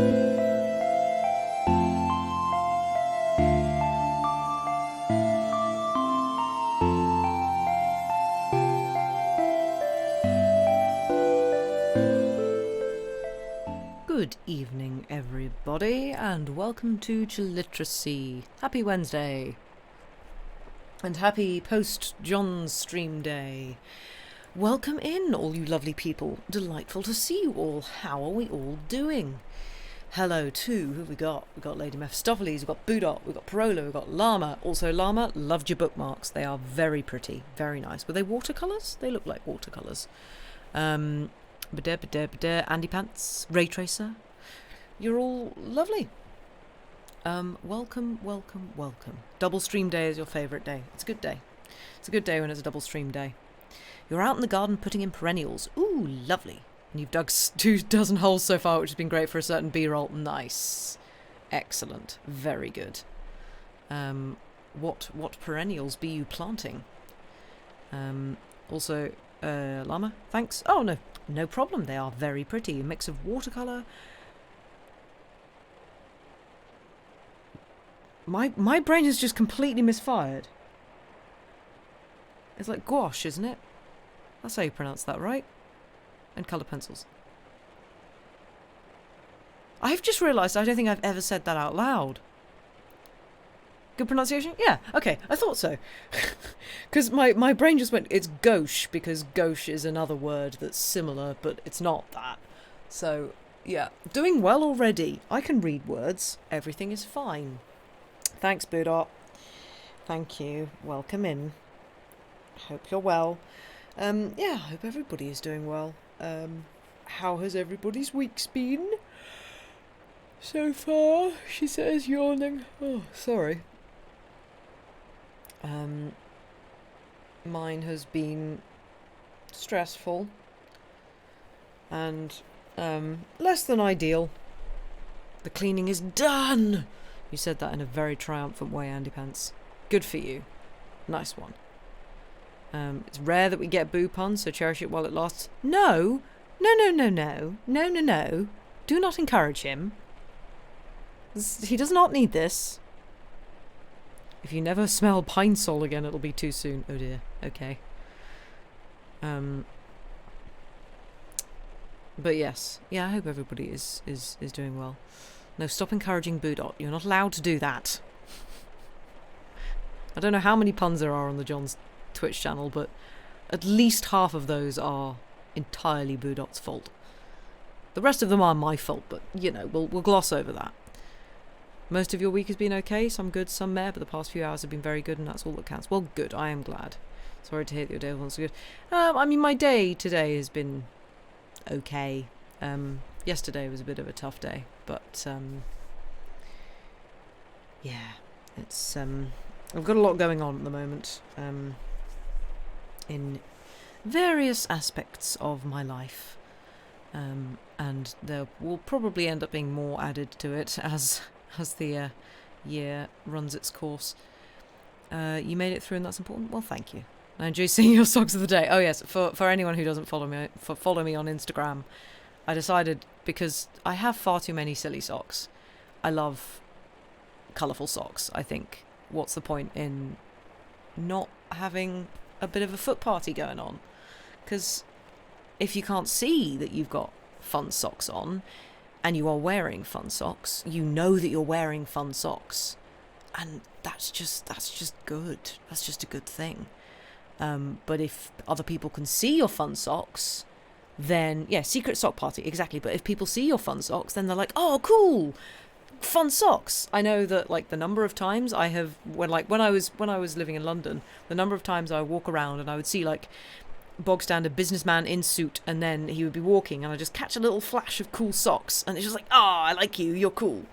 Good evening, everybody, and welcome to Chilliteracy. Happy Wednesday. And happy post-John's stream day. Welcome in, all you lovely people. Delightful to see you all. How are we all doing? Hello to, who have we got? We've got Lady Mephistopheles, we've got Budot, we've got Parola, we've got Llama. Also, Llama, loved your bookmarks. They are very pretty, very nice. Were they watercolours? They look like watercolours. Andy Pants, Ray Tracer. You're all lovely. Welcome. Double stream day is your favourite day. It's a good day. It's a good day when it's a double stream day. You're out in the garden putting in perennials. Ooh, lovely. And you've dug 24 holes so far, which has been great for a certain B-roll. Nice. Excellent. Very good. What perennials be you planting? Also, Llama, thanks. Oh, no problem. They are very pretty. A mix of watercolour. My brain has just completely misfired. It's like gouache, isn't it? That's how you pronounce that, right? And colour pencils. I've just realised I don't think I've ever said that out loud. Good pronunciation? Yeah, okay, I thought so. Because my brain just went, it's gauche, because gauche is another word that's similar, but it's not that. So, yeah, doing well already. I can read words. Everything is fine. Thanks, Budot. Thank you. Welcome in. Hope you're well. Yeah, I hope everybody is doing well. How has everybody's weeks been? So far, she says, yawning. Oh, sorry. Mine has been stressful and less than ideal. The cleaning is done. You said that in a very triumphant way, Andy Pants. Good for you. Nice one. It's rare that we get boo puns, so cherish it while it lasts. No. Do not encourage him. He does not need this. If you never smell pine sol again, it'll be too soon. Oh dear. Okay. But yes. Yeah, I hope everybody is doing well. No, stop encouraging Budot. You're not allowed to do that. I don't know how many puns there are on the John's Twitch channel, but at least half of those are entirely Budot's fault. The rest of them are my fault, but, you know, we'll gloss over that. Most of your week has been okay, some good, some meh, but the past few hours have been very good, and that's all that counts. Well, good, I am glad. Sorry to hear that your day wasn't so good. I mean, my day today has been okay. Yesterday was a bit of a tough day, but, yeah, it's, I've got a lot going on at the moment, in various aspects of my life, and there will probably end up being more added to it as the year runs its course. You made it through, and that's important. Well, thank you. I enjoy seeing your socks of the day. Oh yes, for anyone who doesn't follow me on Instagram, I decided, because I have far too many silly socks. I love colourful socks. I think, what's the point in not having a bit of a foot party going on? Because if you can't see that you've got fun socks on, and you are wearing fun socks, you know that you're wearing fun socks, and that's just good. That's just a good thing. But if other people can see your fun socks, then yeah, secret sock party, exactly. But if people see your fun socks, then they're like, oh, cool, fun socks. I know that, like, the number of times I have, when I was living in London, the number of times I would walk around and I would see, like, bog standard businessman in suit, and then he would be walking and I'd just catch a little flash of cool socks, and it's just like, I like you, you're cool.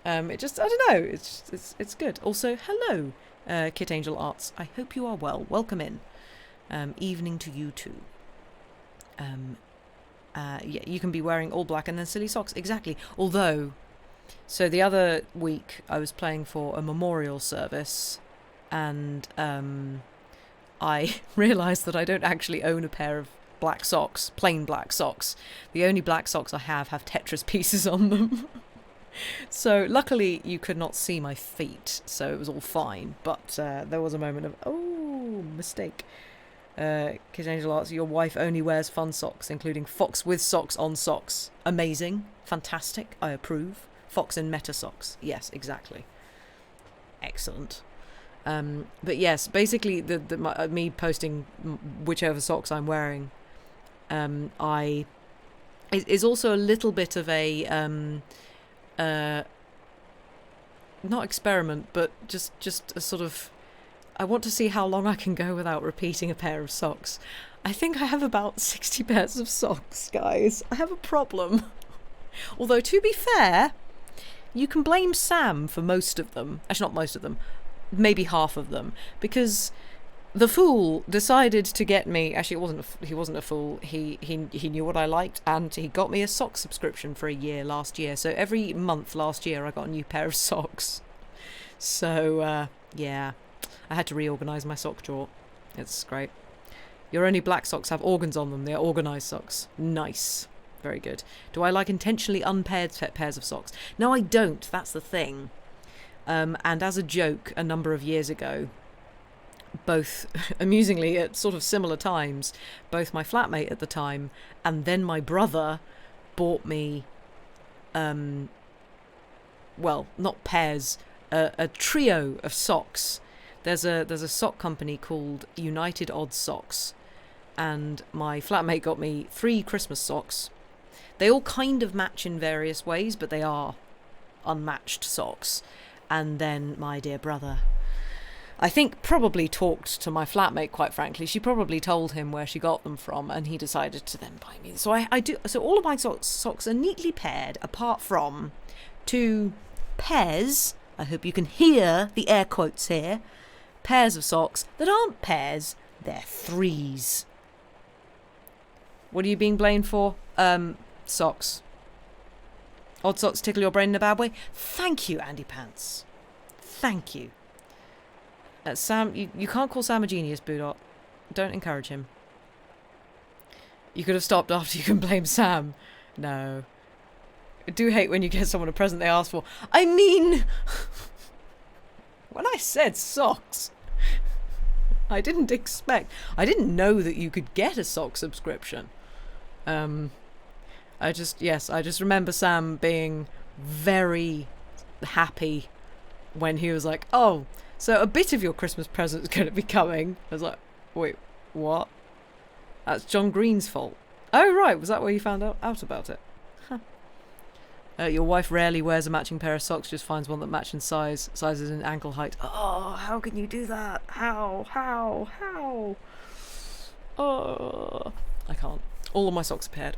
It just, I don't know, it's good. Also, hello, Kit Angel Arts. I hope you are well. Welcome in. Evening to you too. Yeah, you can be wearing all black and then silly socks. Exactly. Although, so the other week I was playing for a memorial service, and I realised that I don't actually own a pair of black socks, plain black socks. The only black socks I have Tetris pieces on them. So luckily you could not see my feet, so it was all fine. But there was a moment of, oh, mistake. Kid Angel asks, your wife only wears fun socks, including fox with socks on socks. Amazing. Fantastic. I approve. Fox and meta socks. Yes, exactly. Excellent. But yes, basically me posting whichever socks I'm wearing is also a little bit of a not experiment, but just a sort of, I want to see how long I can go without repeating a pair of socks. I think I have about 60 pairs of socks, guys. I have a problem. Although, to be fair, you can blame Sam for most of them. Actually, not most of them. Maybe half of them. Because the fool decided to get me... Actually, he wasn't a fool. He knew what I liked, and he got me a sock subscription for a year last year. So every month last year, I got a new pair of socks. So, yeah. I had to reorganise my sock drawer. It's great. Your only black socks have organs on them. They're organised socks. Nice. Very good. Do I like intentionally unpaired pairs of socks? No, I don't. That's the thing. And as a joke, a number of years ago, both, amusingly, at sort of similar times, both my flatmate at the time and then my brother bought me, well, not pairs, a trio of socks. There's a sock company called United Odd Socks, and my flatmate got me 3 Christmas socks. They all kind of match in various ways, but they are unmatched socks. And then my dear brother, I think, probably talked to my flatmate, quite frankly. She probably told him where she got them from, and he decided to then buy me. So I do. So all of my socks are neatly paired, apart from 2 pairs. I hope you can hear the air quotes here. Pairs of socks that aren't pairs, they're 3s. What are you being blamed for? Socks. Odd socks tickle your brain in a bad way? Thank you, Andy Pants. Thank you. Sam, you can't call Sam a genius, Boodot. Don't encourage him. You could have stopped after you can blame Sam. No. I do hate when you get someone a present they asked for. I mean... when I said socks, I didn't know that you could get a sock subscription. I just remember Sam being very happy when he was like, oh, so a bit of your Christmas present is going to be coming. I was like, wait, what? That's John Green's fault. Oh, right, was that where you found out about it? Huh. Your wife rarely wears a matching pair of socks, just finds one that matches sizes and ankle height. Oh, how can you do that? How? Oh, I can't. All of my socks are paired.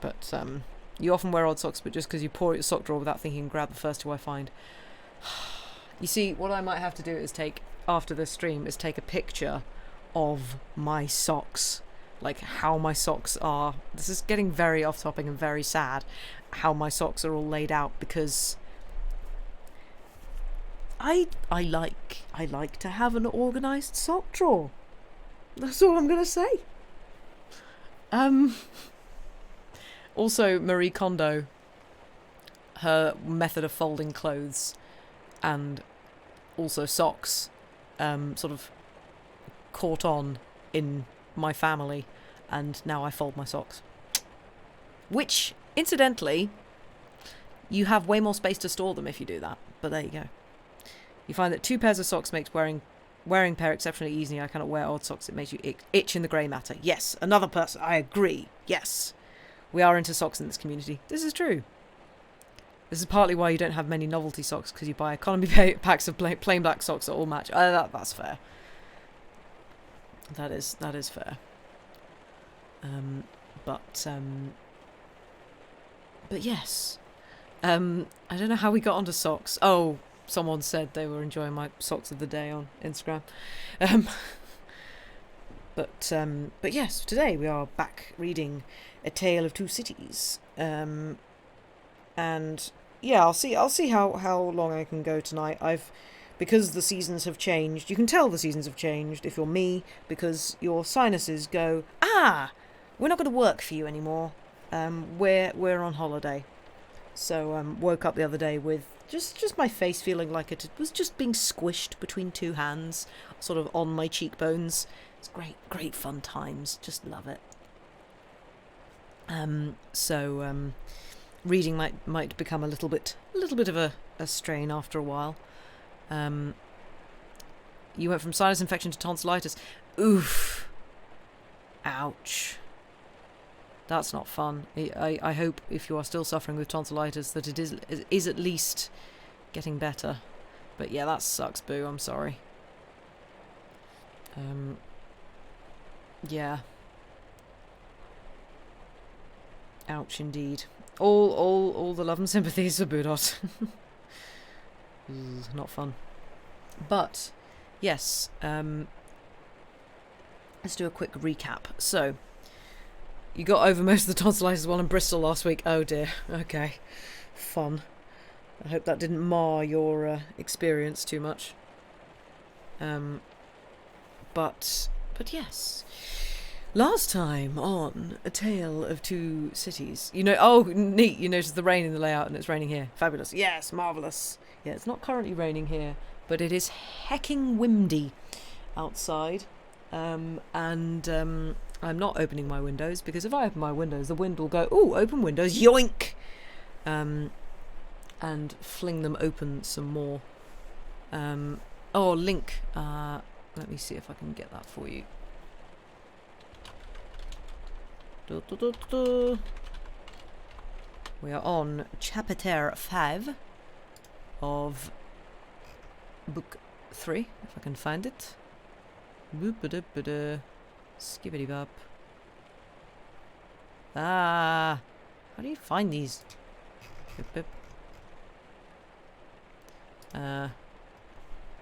But you often wear odd socks, but just because you pour at your sock drawer without thinking, grab the first 2 I find. You see, what I might have to do is after this stream, is take a picture of my socks. Like, how my socks are. This is getting very off-topic and very sad, how my socks are all laid out, because I like to have an organised sock drawer. That's all I'm gonna say. Also, Marie Kondo, her method of folding clothes and also socks sort of caught on in my family, and now I fold my socks. Which, incidentally, you have way more space to store them if you do that, but there you go. You find that 2 pairs of socks makes wearing pair exceptionally easy. I cannot wear odd socks. It makes you itch in the grey matter. Yes, another person. I agree. Yes. We are into socks in this community. This is true. This is partly why you don't have many novelty socks, because you buy economy packs of plain black socks that all match. That's fair. That is fair. But yes. I don't know how we got onto socks. Oh, someone said they were enjoying my socks of the day on Instagram. But yes, today we are back reading A Tale of Two Cities. And yeah, I'll see how long I can go tonight. I've because the seasons have changed. You can tell the seasons have changed if you're me, because your sinuses go, we're not going to work for you anymore. We're on holiday. So woke up the other day with just my face feeling like it was just being squished between two hands, sort of on my cheekbones. It's great fun times. Just love it. Reading might become a little bit of a strain after a while. You went from sinus infection to tonsillitis. Oof. Ouch. That's not fun. I hope if you are still suffering with tonsillitis that it is at least getting better. But yeah, that sucks, boo. I'm sorry. Yeah. Ouch, indeed. All the love and sympathies for Budot. Not fun. But yes, let's do a quick recap. So, you got over most of the tonsillitis while in Bristol last week. Oh dear. Okay. Fun. I hope that didn't mar your experience too much. But yes. Last time on A Tale of Two Cities, neat, you noticed the rain in the layout and it's raining here. Fabulous. Yes, marvellous. Yeah, it's not currently raining here, but it is hecking windy outside. I'm not opening my windows, because if I open my windows, the wind will go, ooh, open windows, yoink! And fling them open some more. Link. Let me see if I can get that for you. We are on chapter 5 of book 3, if I can find it. Skibbity bop. How do you find these?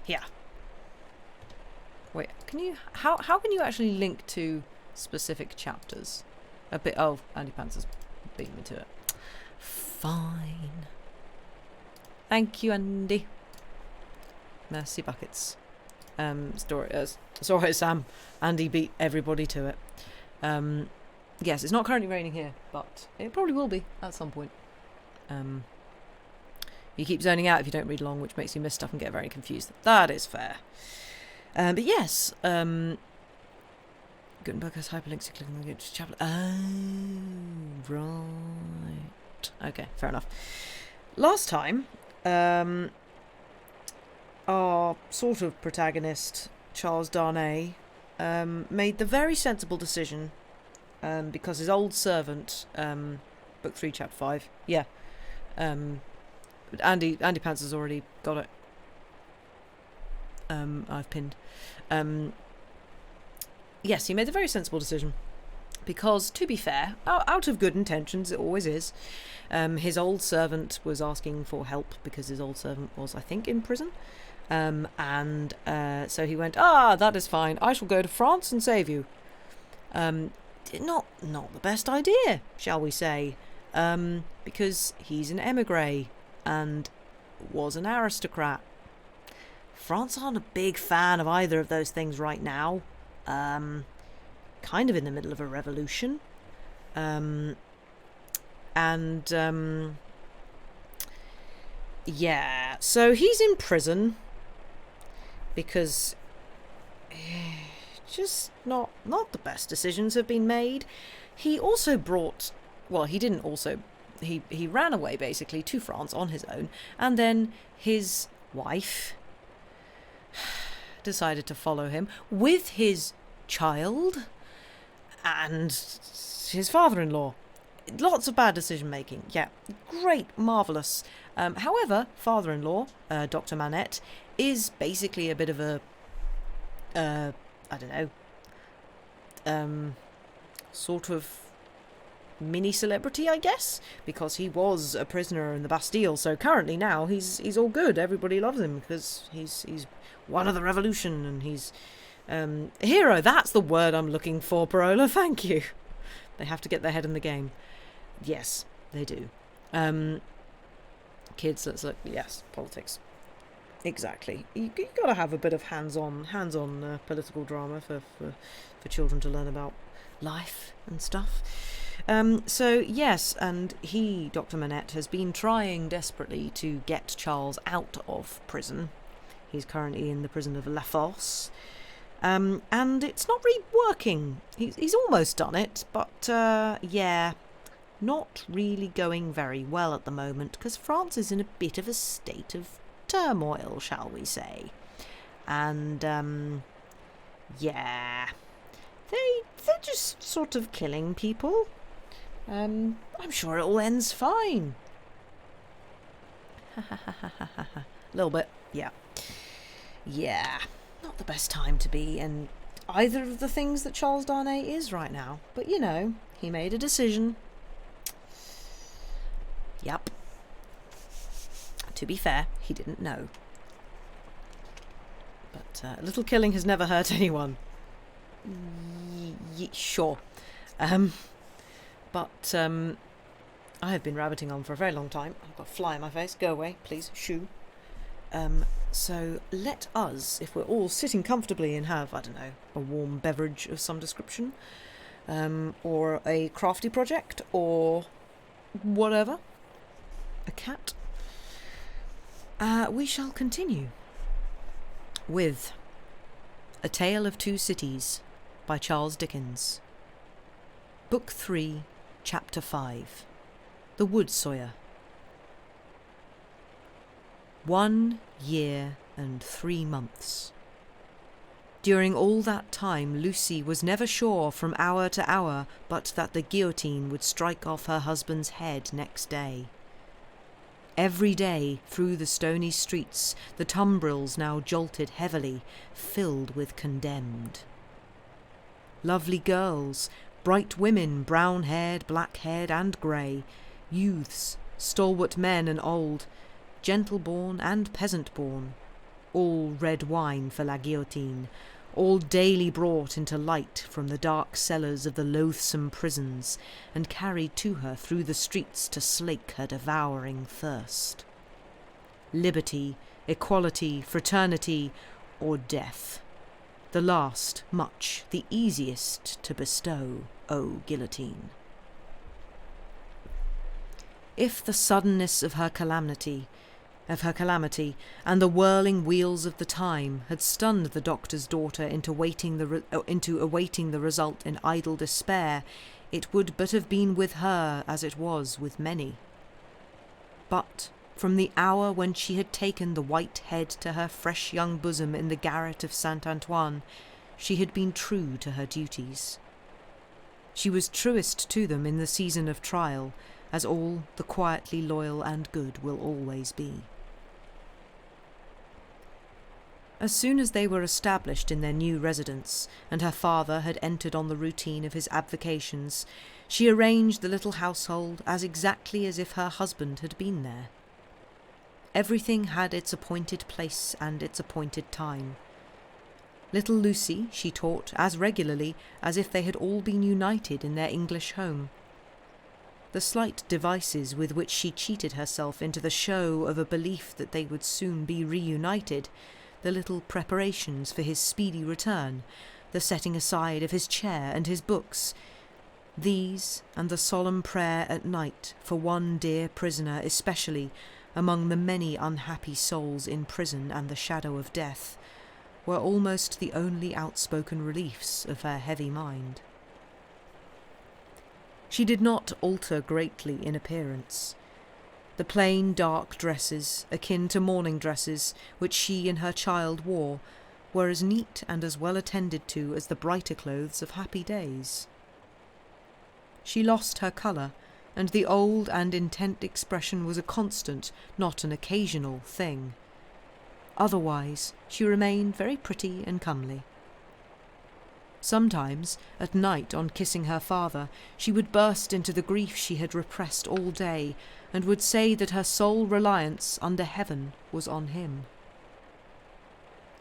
Here. Wait, can you? How can you actually link to specific chapters? A bit. Oh, Andy Pants has beat me to it. Fine. Thank you, Andy. Mercy buckets. Sorry, Sam. Andy beat everybody to it. Yes, it's not currently raining here, but it probably will be at some point. You keep zoning out if you don't read along, which makes you miss stuff and get very confused. That is fair. But yes, Gutenberg has hyperlinks to click on the chapter. Oh, right. Okay, fair enough. Last time, our sort of protagonist, Charles Darnay, made the very sensible decision, because his old servant, book 3, chapter 5, yeah, Andy Pants has already got it. I've pinned. Yes, he made a very sensible decision, because, to be fair, out of good intentions, it always is, his old servant was asking for help because his old servant was, I think, in prison. So he went, that is fine. I shall go to France and save you. Not the best idea, shall we say, because he's an émigré and was an aristocrat. France aren't a big fan of either of those things right now. Kind of in the middle of a revolution. Yeah, so he's in prison because just not the best decisions have been made. He also brought, well, he didn't also, he ran away basically to France on his own, and then his wife decided to follow him with his child and his father-in-law. Lots of bad decision making. Yeah, great, marvellous. However, father-in-law, Dr. Manette, is basically a bit of a, I don't know, sort of mini celebrity, I guess, because he was a prisoner in the Bastille. So currently now he's all good. Everybody loves him because he's one of the revolution, and he's a hero. That's the word I'm looking for, Parola. Thank you. They have to get their head in the game. Yes, they do. Kids, let's look. Yes, politics. exactly. You got to have a bit of hands-on political drama for children to learn about life and stuff. So yes, and Dr. Manette, has been trying desperately to get Charles out of prison. He's currently in the prison of La Force. And it's not really working. He's almost done it, but yeah, not really going very well at the moment, because France is in a bit of a state of turmoil, shall we say. And yeah, they're just sort of killing people. I'm sure it all ends fine. A little bit, yeah. Yeah, not the best time to be in either of the things that Charles Darnay is right now. But, you know, he made a decision. Yep. To be fair, he didn't know. But a little killing has never hurt anyone. Sure. But I have been rabbiting on for a very long time. I've got a fly in my face. Go away, please. Shoo. So let us, if we're all sitting comfortably and have, I don't know, a warm beverage of some description, or a crafty project, or whatever, a cat, we shall continue with A Tale of Two Cities by Charles Dickens. Book 3, Chapter 5, The Wood Sawyer. 1 year and 3 months. During all that time Lucy was never sure from hour to hour but that the guillotine would strike off her husband's head next day. Every day through the stony streets the tumbrils now jolted heavily, filled with condemned. Lovely girls, bright women, brown-haired, black-haired and grey, youths, stalwart men and old, gentle-born and peasant-born, all red wine for La Guillotine, all daily brought into light from the dark cellars of the loathsome prisons, and carried to her through the streets to slake her devouring thirst. Liberty, equality, fraternity, or death. The last much the easiest to bestow, O guillotine. If the suddenness of her calamity, and the whirling wheels of the time had stunned the doctor's daughter into awaiting the result in idle despair, it would but have been with her as it was with many. But from the hour when she had taken the white head to her fresh young bosom in the garret of Saint Antoine, she had been true to her duties. She was truest to them in the season of trial, as all the quietly loyal and good will always be. As soon as they were established in their new residence, and her father had entered on the routine of his avocations, she arranged the little household as exactly as if her husband had been there. Everything had its appointed place and its appointed time. Little Lucy she taught as regularly as if they had all been united in their English home. The slight devices with which she cheated herself into the show of a belief that they would soon be reunited, the little preparations for his speedy return, the setting aside of his chair and his books, these, and the solemn prayer at night for one dear prisoner especially, among the many unhappy souls in prison and the shadow of death, were almost the only outspoken reliefs of her heavy mind. She did not alter greatly in appearance. The plain dark dresses, akin to morning dresses, which she and her child wore, were as neat and as well attended to as the brighter clothes of happy days. She lost her colour, and the old and intent expression was a constant, not an occasional, thing. Otherwise, she remained very pretty and comely. Sometimes, at night, on kissing her father, she would burst into the grief she had repressed all day, and would say that her sole reliance under heaven was on him.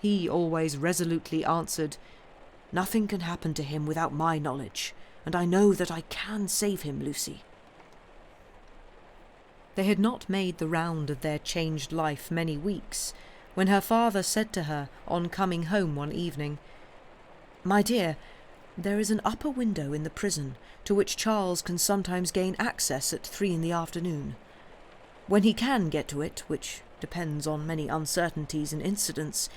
He always resolutely answered, "Nothing can happen to him without my knowledge, and I know that I can save him, Lucy." They had not made the round of their changed life many weeks, when her father said to her on coming home one evening, "My dear, there is an upper window in the prison to which Charles can sometimes gain access at 3 in the afternoon. When he can get to it, which depends on many uncertainties and incidents,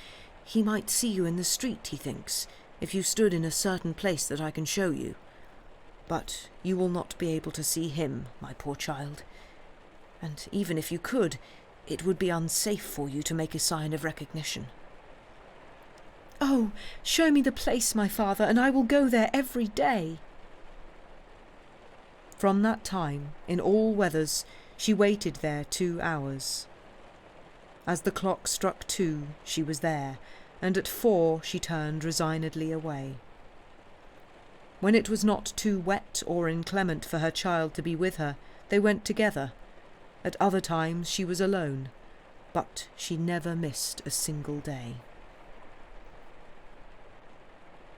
he might see you in the street, he thinks, if you stood in a certain place that I can show you. But you will not be able to see him, my poor child. And even if you could, it would be unsafe for you to make a sign of recognition." "Oh, show me the place, my father, and I will go there every day." From that time, in all weathers, she waited there 2 hours. As the clock struck 2, she was there, and at 4 she turned resignedly away. When it was not too wet or inclement for her child to be with her, they went together. At other times she was alone, but she never missed a single day.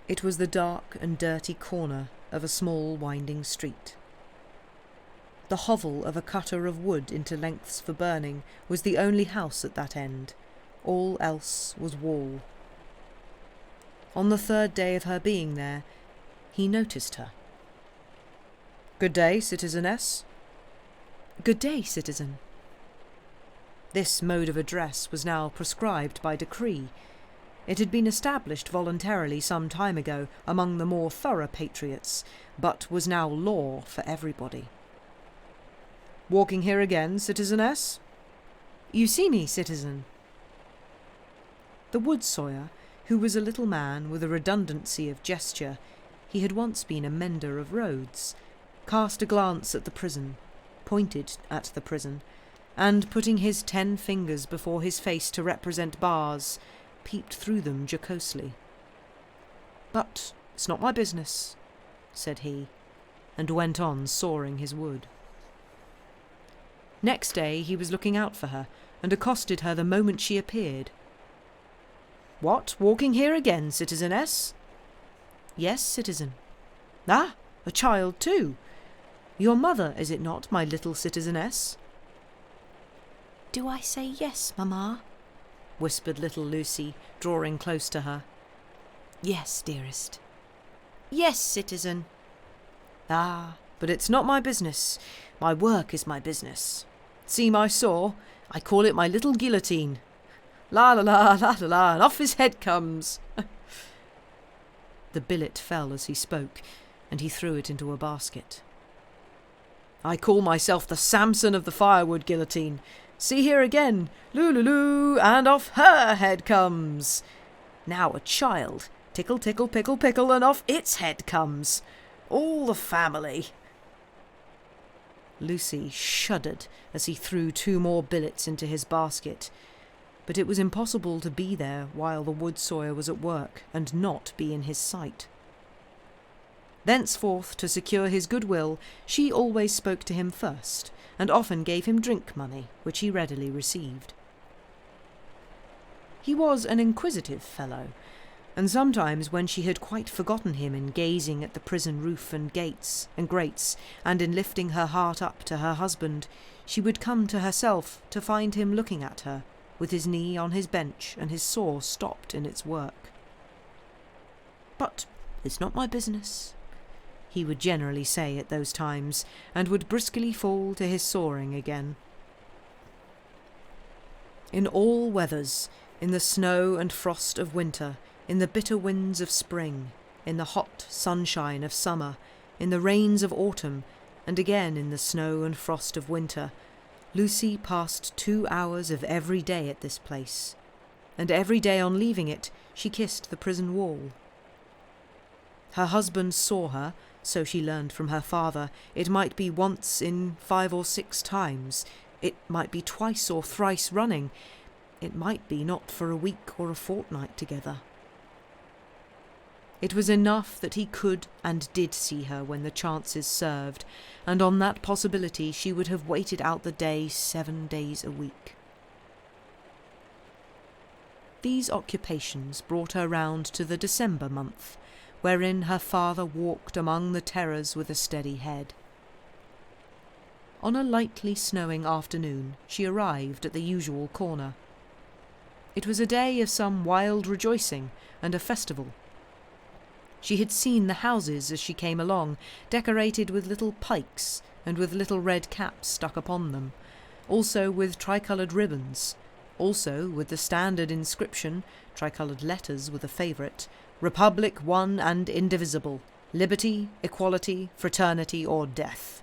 It was the dark and dirty corner of a small winding street. The hovel of a cutter of wood into lengths for burning was the only house at that end. All else was wall. On the 3rd day of her being there, he noticed her. "Good day, citizeness." "Good day, citizen." This mode of address was now prescribed by decree. It had been established voluntarily some time ago among the more thorough patriots, but was now law for everybody. "Walking here again, citizeness?" "You see me, citizen." The wood sawyer, who was a little man with a redundancy of gesture, he had once been a mender of roads, cast a glance at the prison, pointed at the prison, and, putting his 10 fingers before his face to represent bars, peeped through them jocosely. "But it's not my business," said he, and went on sawing his wood. Next day he was looking out for her, and accosted her the moment she appeared. "What, walking here again, citizeness?" "Yes, citizen." "Ah, a child too. Your mother, is it not, my little citizeness?" "Do I say yes, mamma?" whispered little Lucy, drawing close to her. "Yes, dearest." "Yes, citizen." "Ah, but it's not my business. My work is my business. See my saw? I call it my little guillotine. La la la, la la la, and off his head comes." The billet fell as he spoke, and he threw it into a basket. "I call myself the Samson of the firewood guillotine. See here again, loo-loo-loo, and off her head comes. Now a child, tickle, tickle, pickle, pickle, and off its head comes. All the family." Lucy shuddered as he threw 2 more billets into his basket, but it was impossible to be there while the wood sawyer was at work and not be in his sight. Thenceforth, to secure his goodwill, she always spoke to him first, and often gave him drink money, which he readily received. He was an inquisitive fellow, and sometimes when she had quite forgotten him in gazing at the prison roof and gates and grates, and in lifting her heart up to her husband, she would come to herself to find him looking at her, with his knee on his bench and his saw stopped in its work. "But it's not my business," he would generally say at those times, and would briskly fall to his sawing again. In all weathers, in the snow and frost of winter, in the bitter winds of spring, in the hot sunshine of summer, in the rains of autumn, and again in the snow and frost of winter, Lucy passed 2 hours of every day at this place, and every day on leaving it she kissed the prison wall. Her husband saw her, so she learned from her father. It might be once in 5 or 6 times, it might be twice or thrice running, it might be not for a week or a fortnight together. It was enough that he could and did see her when the chances served, and on that possibility she would have waited out the day 7 days a week. These occupations brought her round to the December month, wherein her father walked among the terrors with a steady head. On a lightly snowing afternoon she arrived at the usual corner. It was a day of some wild rejoicing and a festival. She had seen the houses as she came along, decorated with little pikes and with little red caps stuck upon them, also with tricoloured ribbons, also with the standard inscription, tricoloured letters were the favourite, Republic one and indivisible, liberty, equality, fraternity or death.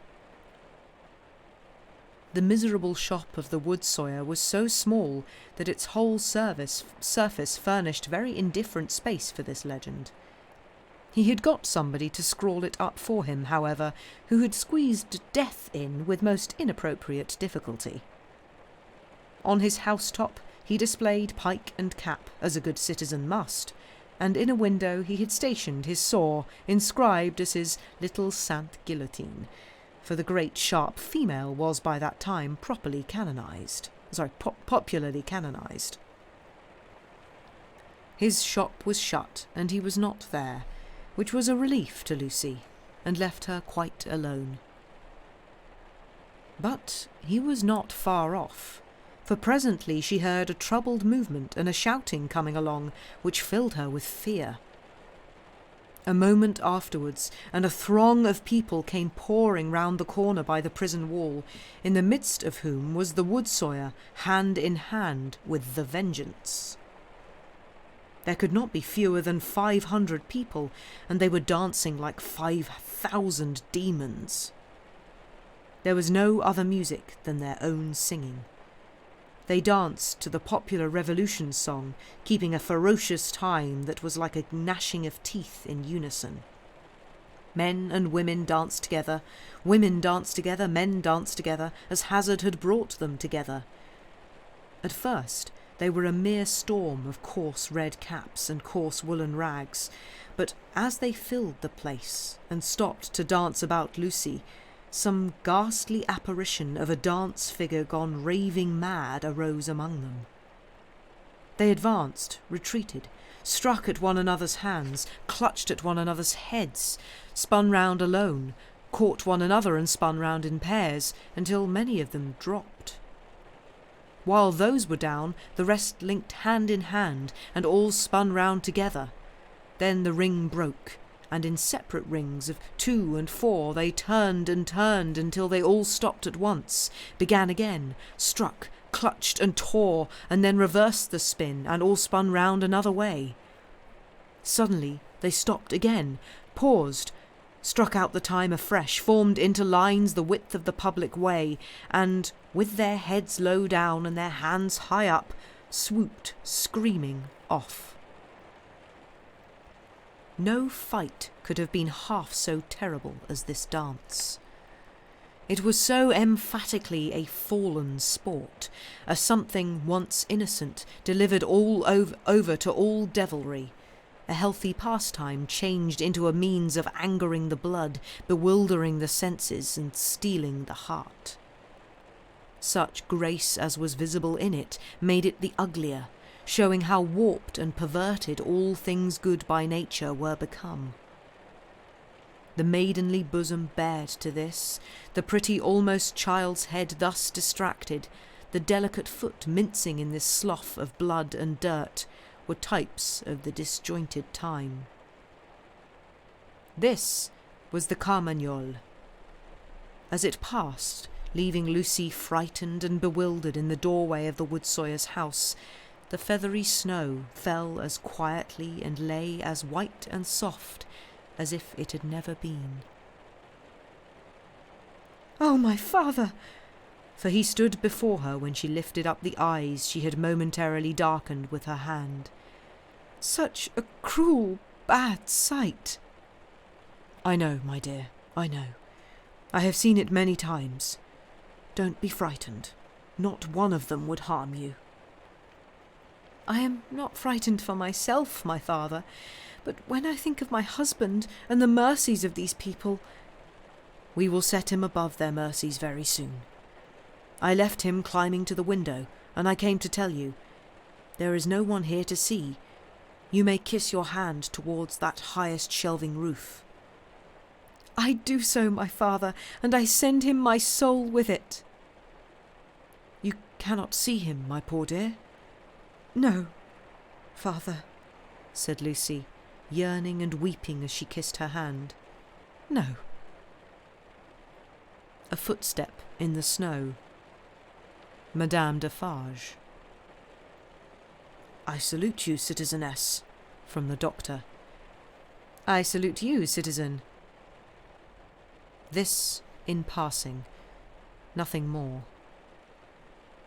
The miserable shop of the wood sawyer was so small that its whole surface furnished very indifferent space for this legend. He had got somebody to scrawl it up for him, however, who had squeezed death in with most inappropriate difficulty. On his housetop he displayed pike and cap, as a good citizen must, and in a window he had stationed his saw, inscribed as his little Sainte Guillotine, for the great sharp female was by that time popularly canonised. His shop was shut, and he was not there, which was a relief to Lucy, and left her quite alone. But he was not far off, for presently she heard a troubled movement and a shouting coming along, which filled her with fear. A moment afterwards, and a throng of people came pouring round the corner by the prison wall, in the midst of whom was the wood sawyer, hand in hand with the Vengeance. There could not be fewer than 500 people, and they were dancing like 5,000 demons. There was no other music than their own singing. They danced to the popular Revolution song, keeping a ferocious time that was like a gnashing of teeth in unison. Men and women danced together, women danced together, men danced together, as hazard had brought them together. At first they were a mere storm of coarse red caps and coarse woolen rags, but as they filled the place and stopped to dance about Lucy, some ghastly apparition of a dance figure gone raving mad arose among them. They advanced, retreated, struck at one another's hands, clutched at one another's heads, spun round alone, caught one another and spun round in pairs, until many of them dropped. While those were down, the rest linked hand in hand, and all spun round together. Then the ring broke, and in separate rings of 2 and 4 they turned and turned until they all stopped at once, began again, struck, clutched and tore, and then reversed the spin, and all spun round another way. Suddenly they stopped again, paused, struck out the time afresh, formed into lines the width of the public way, and, with their heads low down and their hands high up, swooped, screaming, off. No fight could have been half so terrible as this dance. It was so emphatically a fallen sport, a something once innocent, delivered all over to all devilry, a healthy pastime changed into a means of angering the blood, bewildering the senses, and stealing the heart. Such grace as was visible in it made it the uglier, showing how warped and perverted all things good by nature were become. The maidenly bosom bared to this, the pretty almost child's head thus distracted, the delicate foot mincing in this slough of blood and dirt, were types of the disjointed time. This was the Carmagnole. As it passed, leaving Lucy frightened and bewildered in the doorway of the wood sawyer's house, the feathery snow fell as quietly and lay as white and soft as if it had never been. "Oh, my father!" For he stood before her when she lifted up the eyes she had momentarily darkened with her hand. "Such a cruel, bad sight." "I know, my dear, I know. I have seen it many times. Don't be frightened. Not one of them would harm you." "I am not frightened for myself, my father, but when I think of my husband and the mercies of these people—" "We will set him above their mercies very soon. I left him climbing to the window, and I came to tell you. There is no one here to see. You may kiss your hand towards that highest shelving roof." "I do so, my father, and I send him my soul with it." "You cannot see him, my poor dear?" No, father, said Lucy, yearning and weeping as she kissed her hand. No. A footstep in the snow. Madame Defarge. I salute you, citizeness, from the doctor. I salute you, citizen. This in passing, nothing more.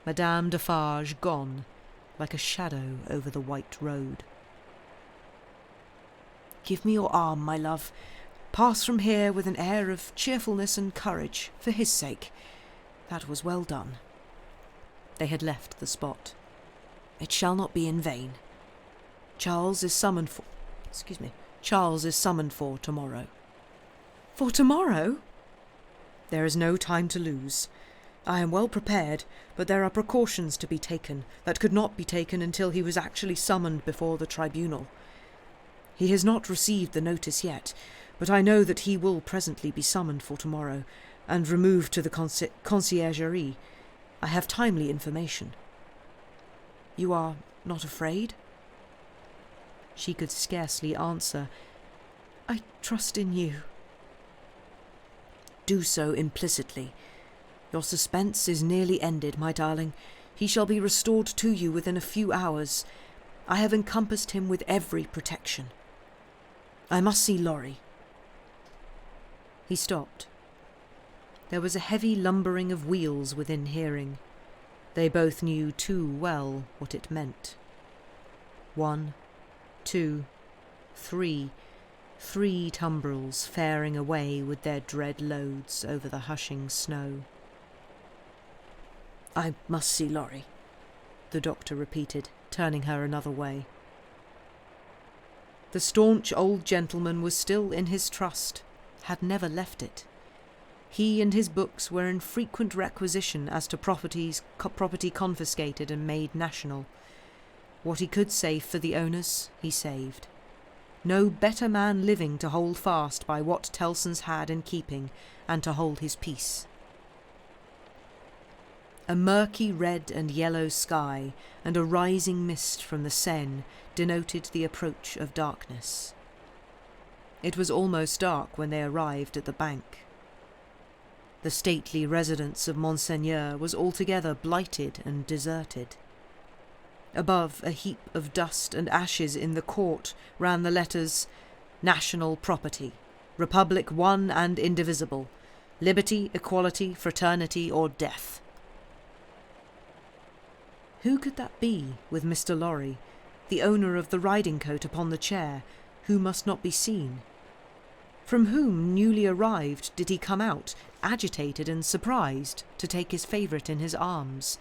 Madame Defarge gone, like a shadow over the white road. Give me your arm, my love. Pass from here with an air of cheerfulness and courage, for his sake. That was well done. They had left the spot. It shall not be in vain. Charles is summoned for tomorrow. For tomorrow? There is no time to lose. I am well prepared, but there are precautions to be taken that could not be taken until he was actually summoned before the tribunal. He has not received the notice yet, but I know that he will presently be summoned for tomorrow, and removed to the conciergerie. I have timely information. You are not afraid? She could scarcely answer. I trust in you. Do so implicitly. Your suspense is nearly ended, my darling. He shall be restored to you within a few hours. I have encompassed him with every protection. I must see Laurie. He stopped. There was a heavy lumbering of wheels within hearing. They both knew too well what it meant. 1, 2, 3. 3 tumbrils faring away with their dread loads over the hushing snow. I must see Laurie, the doctor repeated, turning her another way. The staunch old gentleman was still in his trust, had never left it. He and his books were in frequent requisition as to property confiscated and made national. What he could save for the owners, he saved. No better man living to hold fast by what Tellson's had in keeping, and to hold his peace. A murky red and yellow sky and a rising mist from the Seine denoted the approach of darkness. It was almost dark when they arrived at the bank. The stately residence of Monseigneur was altogether blighted and deserted. Above a heap of dust and ashes in the court ran the letters, National Property, Republic one and indivisible, Liberty, Equality, Fraternity, or Death. Who could that be with Mr. Lorry, the owner of the riding-coat upon the chair, who must not be seen? From whom, newly arrived, did he come out, agitated and surprised, to take his favourite in his arms?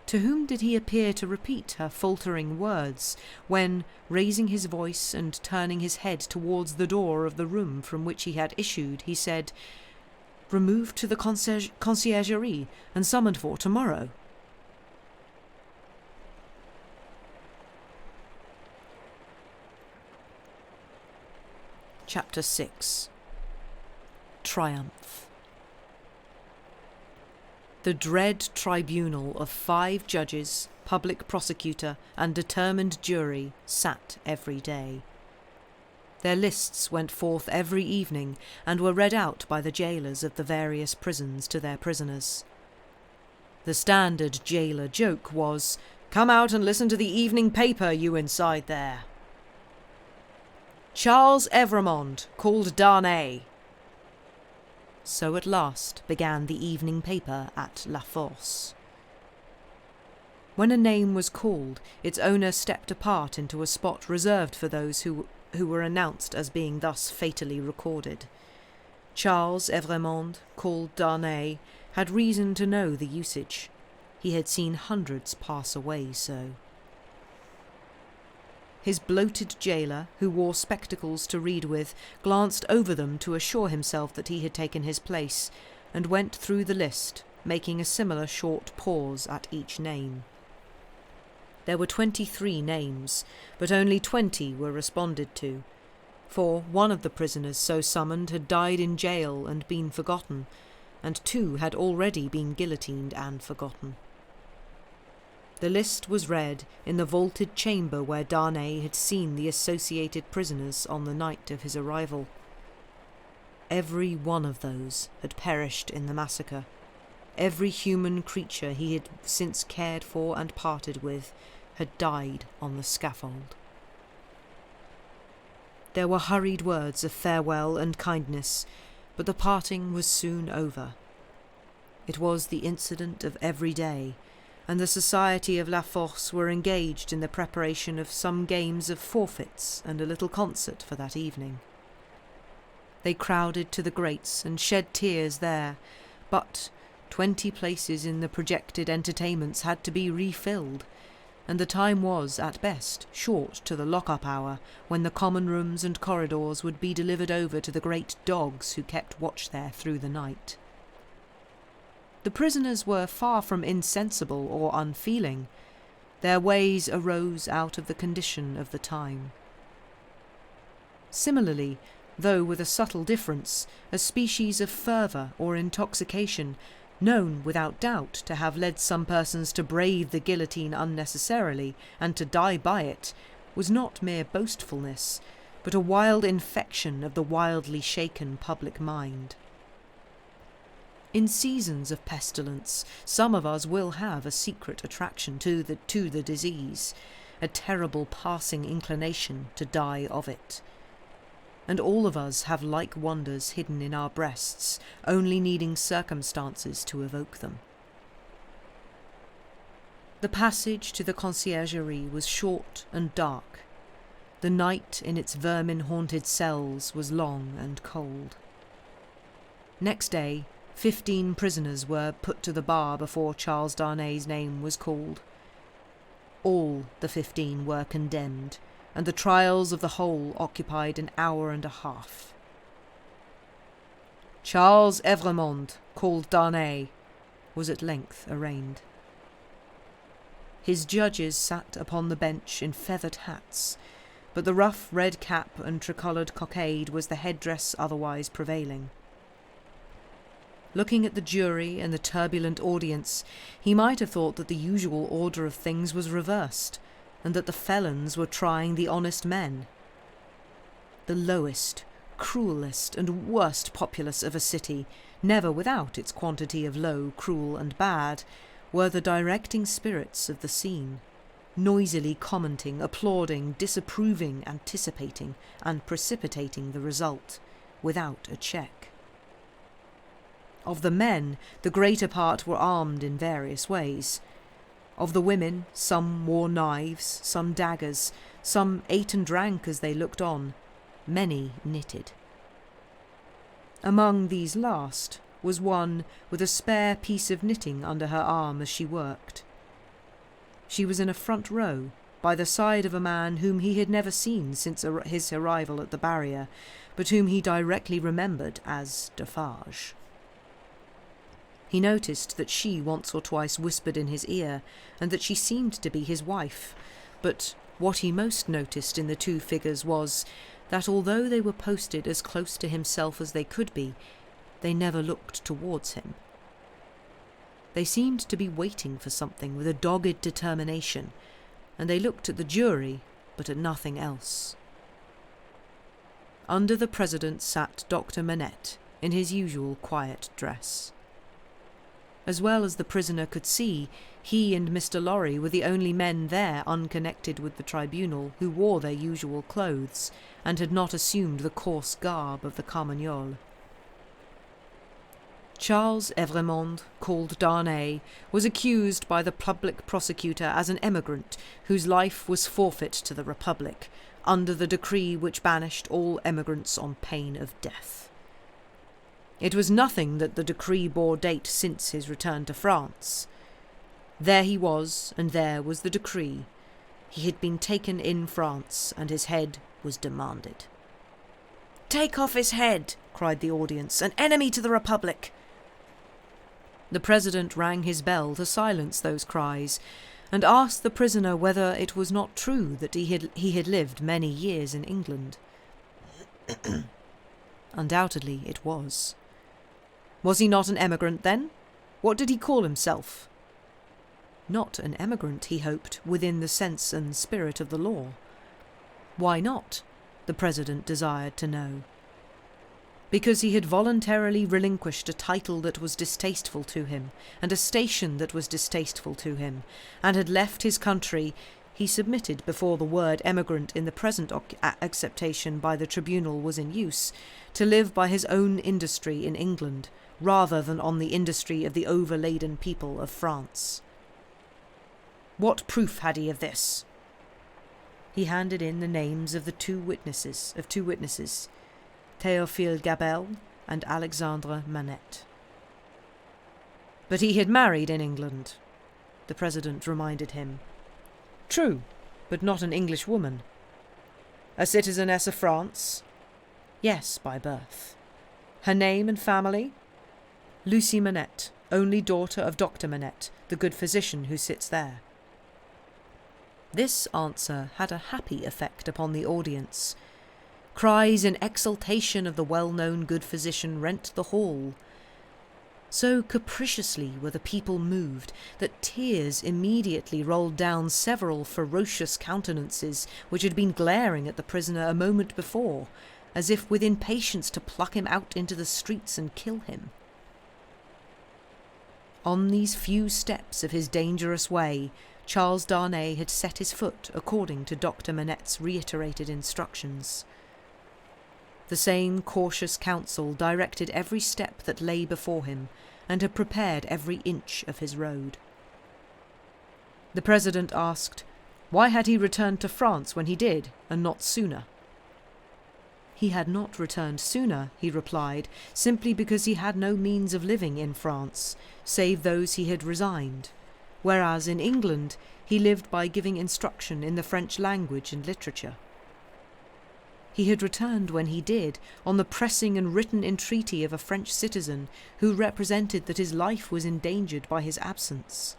To whom did he appear to repeat her faltering words, when, raising his voice and turning his head towards the door of the room from which he had issued, he said, "Removed to the conciergerie and summoned for tomorrow"? Chapter 6. Triumph. The dread tribunal of 5 judges, public prosecutor, and determined jury sat every day. Their lists went forth every evening and were read out by the jailers of the various prisons to their prisoners. The standard jailer joke was, "Come out and listen to the evening paper, you inside there." Charles Evremond, called Darnay. So at last began the evening paper at La Force. When a name was called, its owner stepped apart into a spot reserved for those who were announced as being thus fatally recorded. Charles Evremond, called Darnay, had reason to know the usage. He had seen hundreds pass away so. His bloated jailer, who wore spectacles to read with, glanced over them to assure himself that he had taken his place, and went through the list, making a similar short pause at each name. There were 23 names, but only 20 were responded to, for one of the prisoners so summoned had died in jail and been forgotten, and 2 had already been guillotined and forgotten. The list was read in the vaulted chamber where Darnay had seen the associated prisoners on the night of his arrival. Every one of those had perished in the massacre. Every human creature he had since cared for and parted with had died on the scaffold. There were hurried words of farewell and kindness, but the parting was soon over. It was the incident of every day, and the Society of La Force were engaged in the preparation of some games of forfeits and a little concert for that evening. They crowded to the grates and shed tears there, but 20 places in the projected entertainments had to be refilled, and the time was, at best, short to the lock-up hour, when the common rooms and corridors would be delivered over to the great dogs who kept watch there through the night. The prisoners were far from insensible or unfeeling. Their ways arose out of the condition of the time. Similarly, though with a subtle difference, a species of fervour or intoxication, known without doubt to have led some persons to brave the guillotine unnecessarily and to die by it, was not mere boastfulness, but a wild infection of the wildly shaken public mind. In seasons of pestilence, some of us will have a secret attraction to the disease, a terrible passing inclination to die of it. And all of us have like wonders hidden in our breasts, only needing circumstances to evoke them. The passage to the conciergerie was short and dark. The night in its vermin-haunted cells was long and cold. Next day, 15 prisoners were put to the bar before Charles Darnay's name was called. All the 15 were condemned, and the trials of the whole occupied an hour and a half. Charles Evremond, called Darnay, was at length arraigned. His judges sat upon the bench in feathered hats, but the rough red cap and tricoloured cockade was the headdress otherwise prevailing. Looking at the jury and the turbulent audience, he might have thought that the usual order of things was reversed, and that the felons were trying the honest men. The lowest, cruellest, and worst populace of a city, never without its quantity of low, cruel, and bad, were the directing spirits of the scene, noisily commenting, applauding, disapproving, anticipating, and precipitating the result, without a check. Of the men, the greater part were armed in various ways. Of the women, some wore knives, some daggers, some ate and drank as they looked on, many knitted. Among these last was one with a spare piece of knitting under her arm as she worked. She was in a front row, by the side of a man whom he had never seen since his arrival at the barrier, but whom he directly remembered as Defarge. He noticed that she once or twice whispered in his ear, and that she seemed to be his wife, but what he most noticed in the two figures was that although they were posted as close to himself as they could be, they never looked towards him. They seemed to be waiting for something with a dogged determination, and they looked at the jury, but at nothing else. Under the president sat Dr. Manette, in his usual quiet dress. As well as the prisoner could see, he and Mr. Lorry were the only men there unconnected with the tribunal who wore their usual clothes, and had not assumed the coarse garb of the Carmagnole. Charles Evremond, called Darnay, was accused by the public prosecutor as an emigrant whose life was forfeit to the Republic, under the decree which banished all emigrants on pain of death. It was nothing that the decree bore date since his return to France. There he was, and there was the decree. He had been taken in France, and his head was demanded. "Take off his head!" cried the audience. "An enemy to the Republic!" The president rang his bell to silence those cries, and asked the prisoner whether it was not true that he had lived many years in England. Undoubtedly it was. Was he not an emigrant then? What did he call himself? Not an emigrant, he hoped, within the sense and spirit of the law. Why not? The President desired to know. Because he had voluntarily relinquished a title that was distasteful to him, and a station that was distasteful to him, and had left his country, he submitted before the word emigrant in the present acceptation by the tribunal was in use, to live by his own industry in England, rather than on the industry of the overladen people of France. What proof had he of this? He handed in the names of two witnesses, Théophile Gabelle and Alexandre Manette. But he had married in England, the President reminded him. True, but not an English woman. A citizeness of France? Yes, by birth. Her name and family? Lucie Manette, only daughter of Dr. Manette, the good physician who sits there. This answer had a happy effect upon the audience. Cries in exultation of the well-known good physician rent the hall. So capriciously were the people moved that tears immediately rolled down several ferocious countenances which had been glaring at the prisoner a moment before, as if with impatience to pluck him out into the streets and kill him. On these few steps of his dangerous way, Charles Darnay had set his foot according to Dr. Manette's reiterated instructions. The same cautious counsel directed every step that lay before him, and had prepared every inch of his road. The President asked, why had he returned to France when he did, and not sooner? He had not returned sooner, he replied, simply because he had no means of living in France, save those he had resigned, whereas in England he lived by giving instruction in the French language and literature. He had returned when he did, on the pressing and written entreaty of a French citizen who represented that his life was endangered by his absence.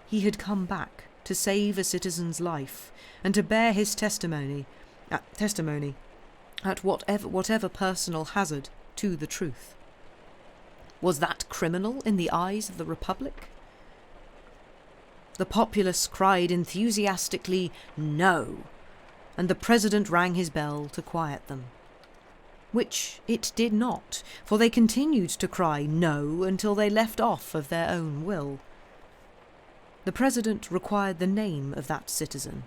He had come back to save a citizen's life, and to bear his testimony at whatever personal hazard to the truth. Was that criminal in the eyes of the Republic? The populace cried enthusiastically, "No!" and the President rang his bell to quiet them. Which it did not, for they continued to cry "No" until they left off of their own will. The President required the name of that citizen.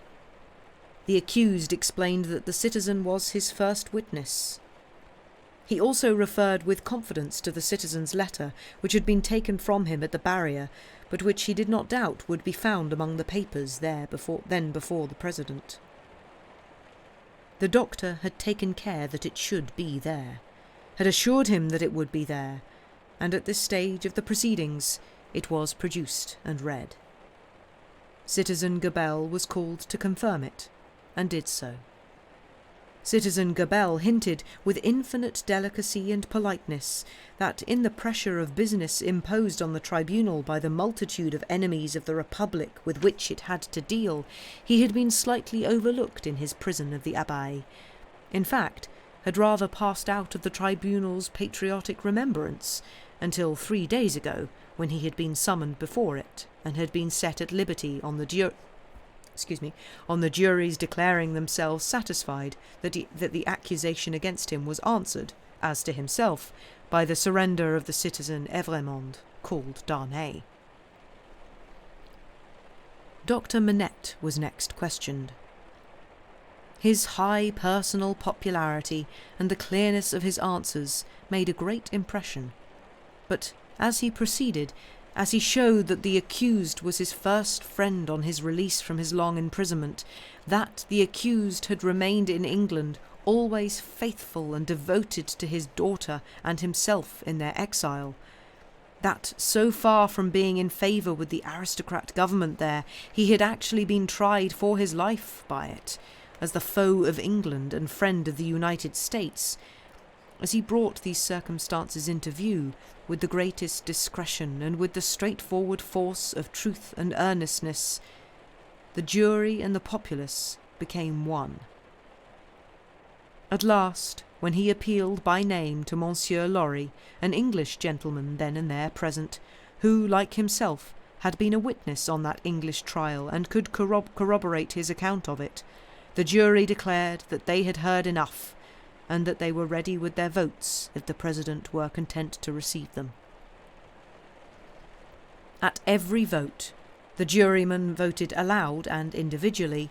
The accused explained that the citizen was his first witness. He also referred with confidence to the citizen's letter, which had been taken from him at the barrier, but which he did not doubt would be found among the papers then before the President. The doctor had taken care that it should be there, had assured him that it would be there, and at this stage of the proceedings it was produced and read. Citizen Gabelle was called to confirm it, and did so. Citizen Gabelle hinted with infinite delicacy and politeness that in the pressure of business imposed on the tribunal by the multitude of enemies of the Republic with which it had to deal, he had been slightly overlooked in his prison of the Abbaye, in fact, had rather passed out of the tribunal's patriotic remembrance, until 3 days ago, when he had been summoned before it, and had been set at liberty on the juries declaring themselves satisfied that the accusation against him was answered, as to himself, by the surrender of the citizen Evrémonde, called Darnay. Dr. Manette was next questioned. His high personal popularity and the clearness of his answers made a great impression, but as he proceeded, as he showed that the accused was his first friend on his release from his long imprisonment, that the accused had remained in England always faithful and devoted to his daughter and himself in their exile, that so far from being in favour with the aristocrat government there, he had actually been tried for his life by it, as the foe of England and friend of the United States. As he brought these circumstances into view, with the greatest discretion and with the straightforward force of truth and earnestness, the jury and the populace became one. At last, when he appealed by name to Monsieur Lorry, an English gentleman then and there present, who, like himself, had been a witness on that English trial and could corroborate his account of it. The jury declared that they had heard enough, and that they were ready with their votes if the President were content to receive them. At every vote, the jurymen voted aloud and individually.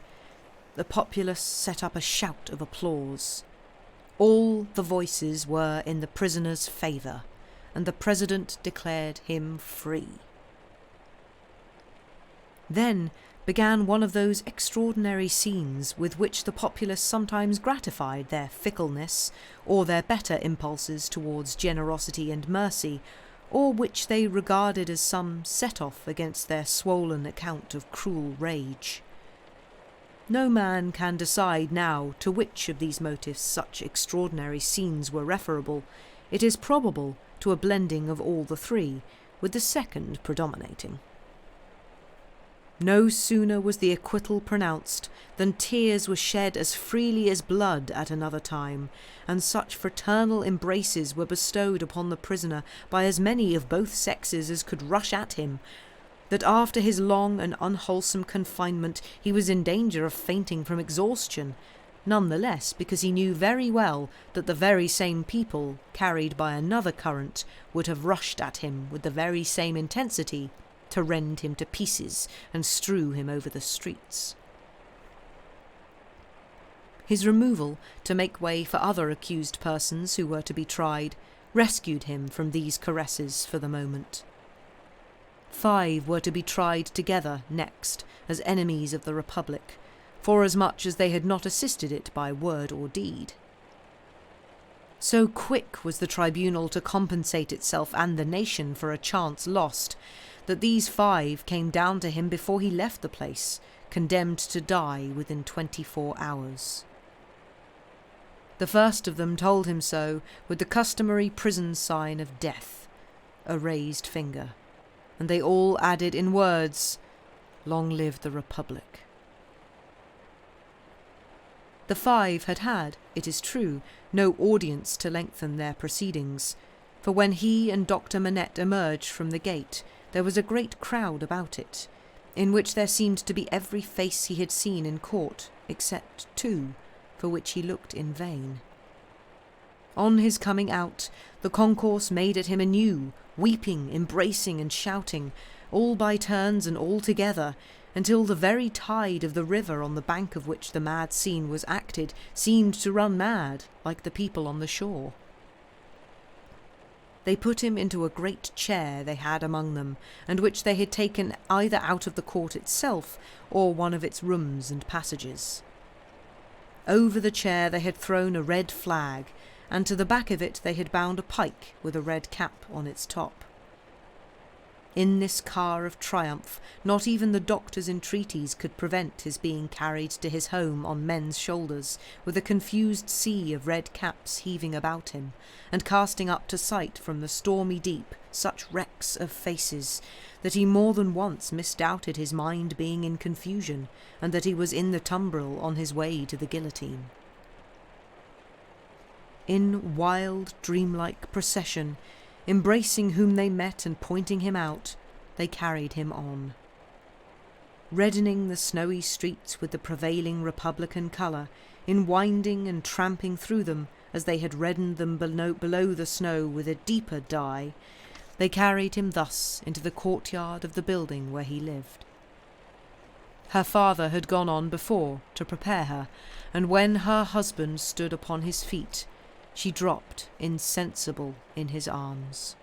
The populace set up a shout of applause. All the voices were in the prisoner's favour, and the President declared him free. Then began one of those extraordinary scenes with which the populace sometimes gratified their fickleness or their better impulses towards generosity and mercy, or which they regarded as some set-off against their swollen account of cruel rage. No man can decide now to which of these motives such extraordinary scenes were referable. It is probable to a blending of all the three, with the second predominating. No sooner was the acquittal pronounced than tears were shed as freely as blood at another time, and such fraternal embraces were bestowed upon the prisoner by as many of both sexes as could rush at him, that after his long and unwholesome confinement he was in danger of fainting from exhaustion, none the less because he knew very well that the very same people, carried by another current, would have rushed at him with the very same intensity to rend him to pieces and strew him over the streets. His removal to make way for other accused persons who were to be tried rescued him from these caresses for the moment. 5 were to be tried together next as enemies of the Republic, forasmuch as they had not assisted it by word or deed. So quick was the tribunal to compensate itself and the nation for a chance lost, that these 5 came down to him before he left the place, condemned to die within 24 hours. The first of them told him so with the customary prison sign of death, a raised finger, and they all added in words, "Long live the Republic." The 5 had had, it is true, no audience to lengthen their proceedings, for when he and Dr. Manette emerged from the gate, there was a great crowd about it, in which there seemed to be every face he had seen in court, except 2, for which he looked in vain. On his coming out, the concourse made at him anew, weeping, embracing, and shouting, all by turns and all together, until the very tide of the river on the bank of which the mad scene was acted seemed to run mad, like the people on the shore. They put him into a great chair they had among them, and which they had taken either out of the court itself or one of its rooms and passages. Over the chair they had thrown a red flag, and to the back of it they had bound a pike with a red cap on its top. In this car of triumph, not even the doctor's entreaties could prevent his being carried to his home on men's shoulders, with a confused sea of red caps heaving about him, and casting up to sight from the stormy deep such wrecks of faces, that he more than once misdoubted his mind being in confusion, and that he was in the tumbril on his way to the guillotine. In wild, dreamlike procession, embracing whom they met and pointing him out, they carried him on. Reddening the snowy streets with the prevailing Republican colour, in winding and tramping through them as they had reddened them below the snow with a deeper dye, they carried him thus into the courtyard of the building where he lived. Her father had gone on before to prepare her, and when her husband stood upon his feet, she dropped insensible in his arms.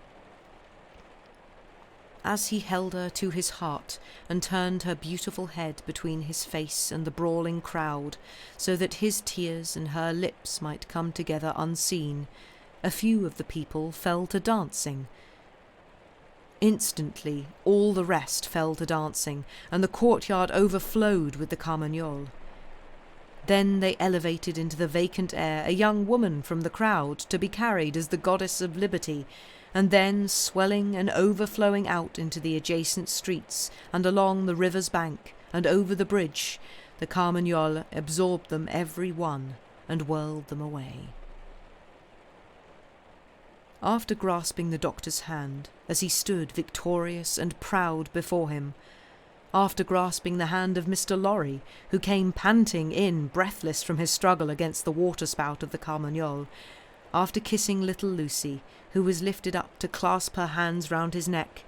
As he held her to his heart and turned her beautiful head between his face and the brawling crowd, so that his tears and her lips might come together unseen, a few of the people fell to dancing. Instantly all the rest fell to dancing, and the courtyard overflowed with the carmagnole. Then they elevated into the vacant air a young woman from the crowd to be carried as the goddess of liberty, and then, swelling and overflowing out into the adjacent streets and along the river's bank and over the bridge, the carmagnole absorbed them every one and whirled them away. After grasping the doctor's hand, as he stood victorious and proud before him, after grasping the hand of Mr. Lorry, who came panting in, breathless from his struggle against the waterspout of the Carmagnole, after kissing little Lucy, who was lifted up to clasp her hands round his neck,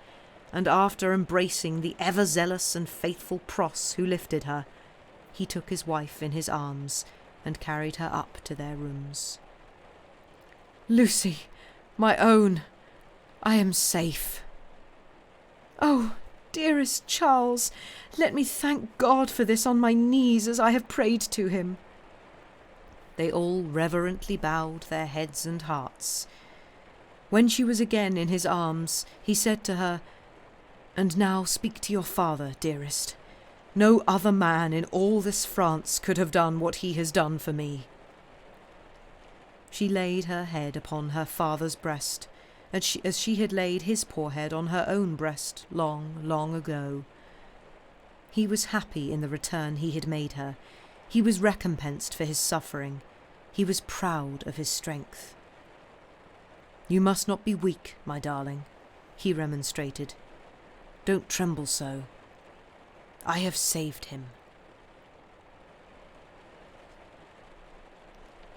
and after embracing the ever-zealous and faithful Pross who lifted her, he took his wife in his arms and carried her up to their rooms. "Lucy, my own, I am safe. Oh, dearest Charles, let me thank God for this on my knees as I have prayed to him." They all reverently bowed their heads and hearts. When she was again in his arms, he said to her, "And now speak to your father, dearest. No other man in all this France could have done what he has done for me." She laid her head upon her father's breast, as she had laid his poor head on her own breast long, long ago. He was happy in the return he had made her. He was recompensed for his suffering. He was proud of his strength. "You must not be weak, my darling," he remonstrated. "Don't tremble so. I have saved him."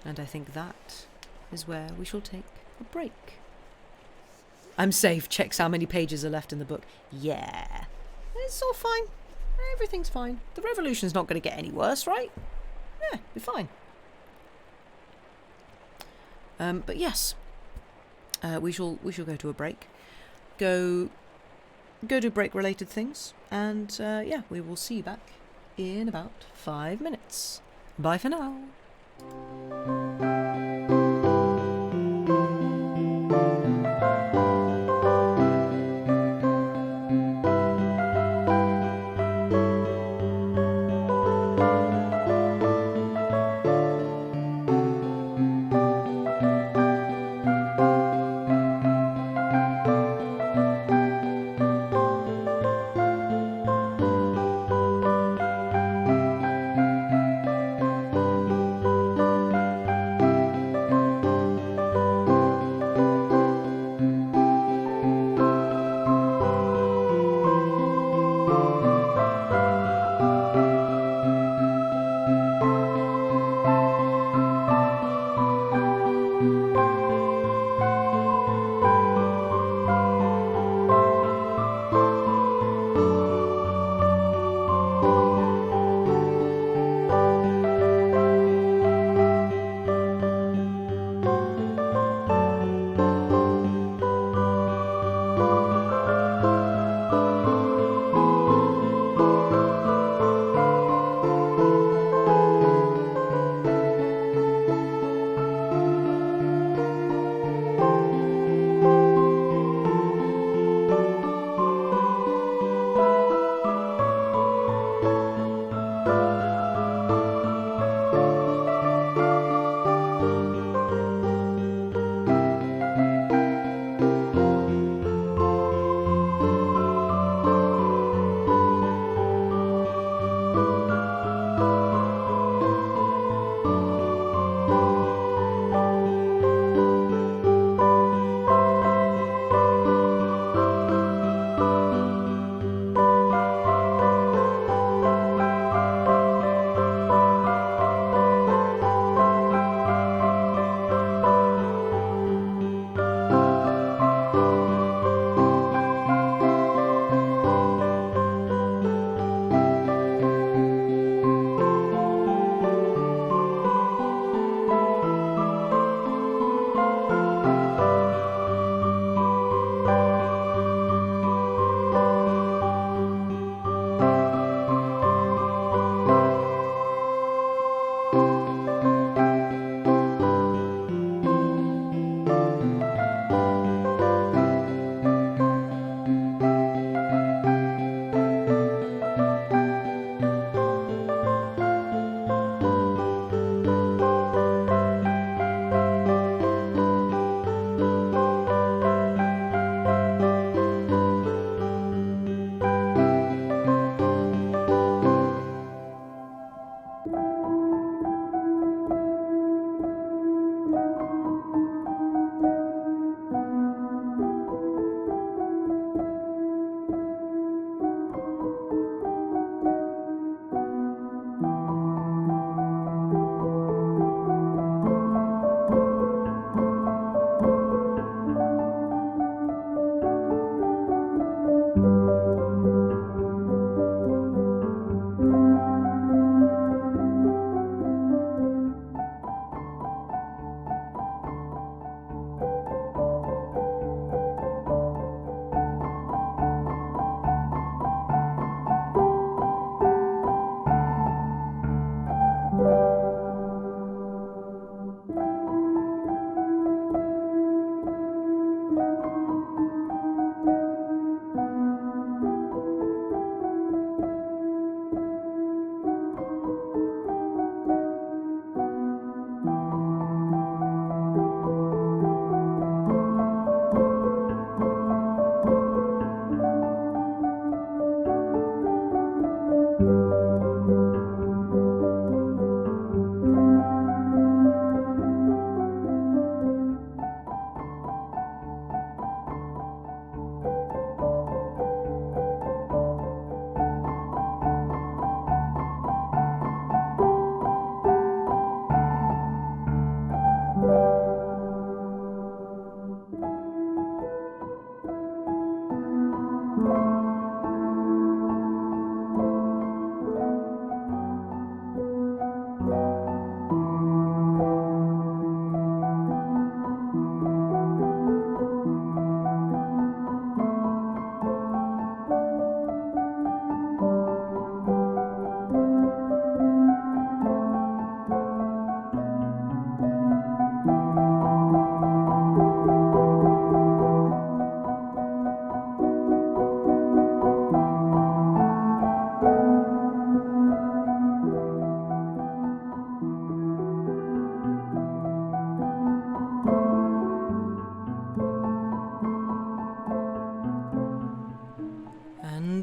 And I think that is where we shall take a break. I'm safe. Checks how many pages are left in the book. Yeah. It's all fine. Everything's fine. The revolution's not going to get any worse, right? Yeah, be fine. But yes, we shall go to a break. Go do break-related things, and yeah, we will see you back in about 5 minutes. Bye for now.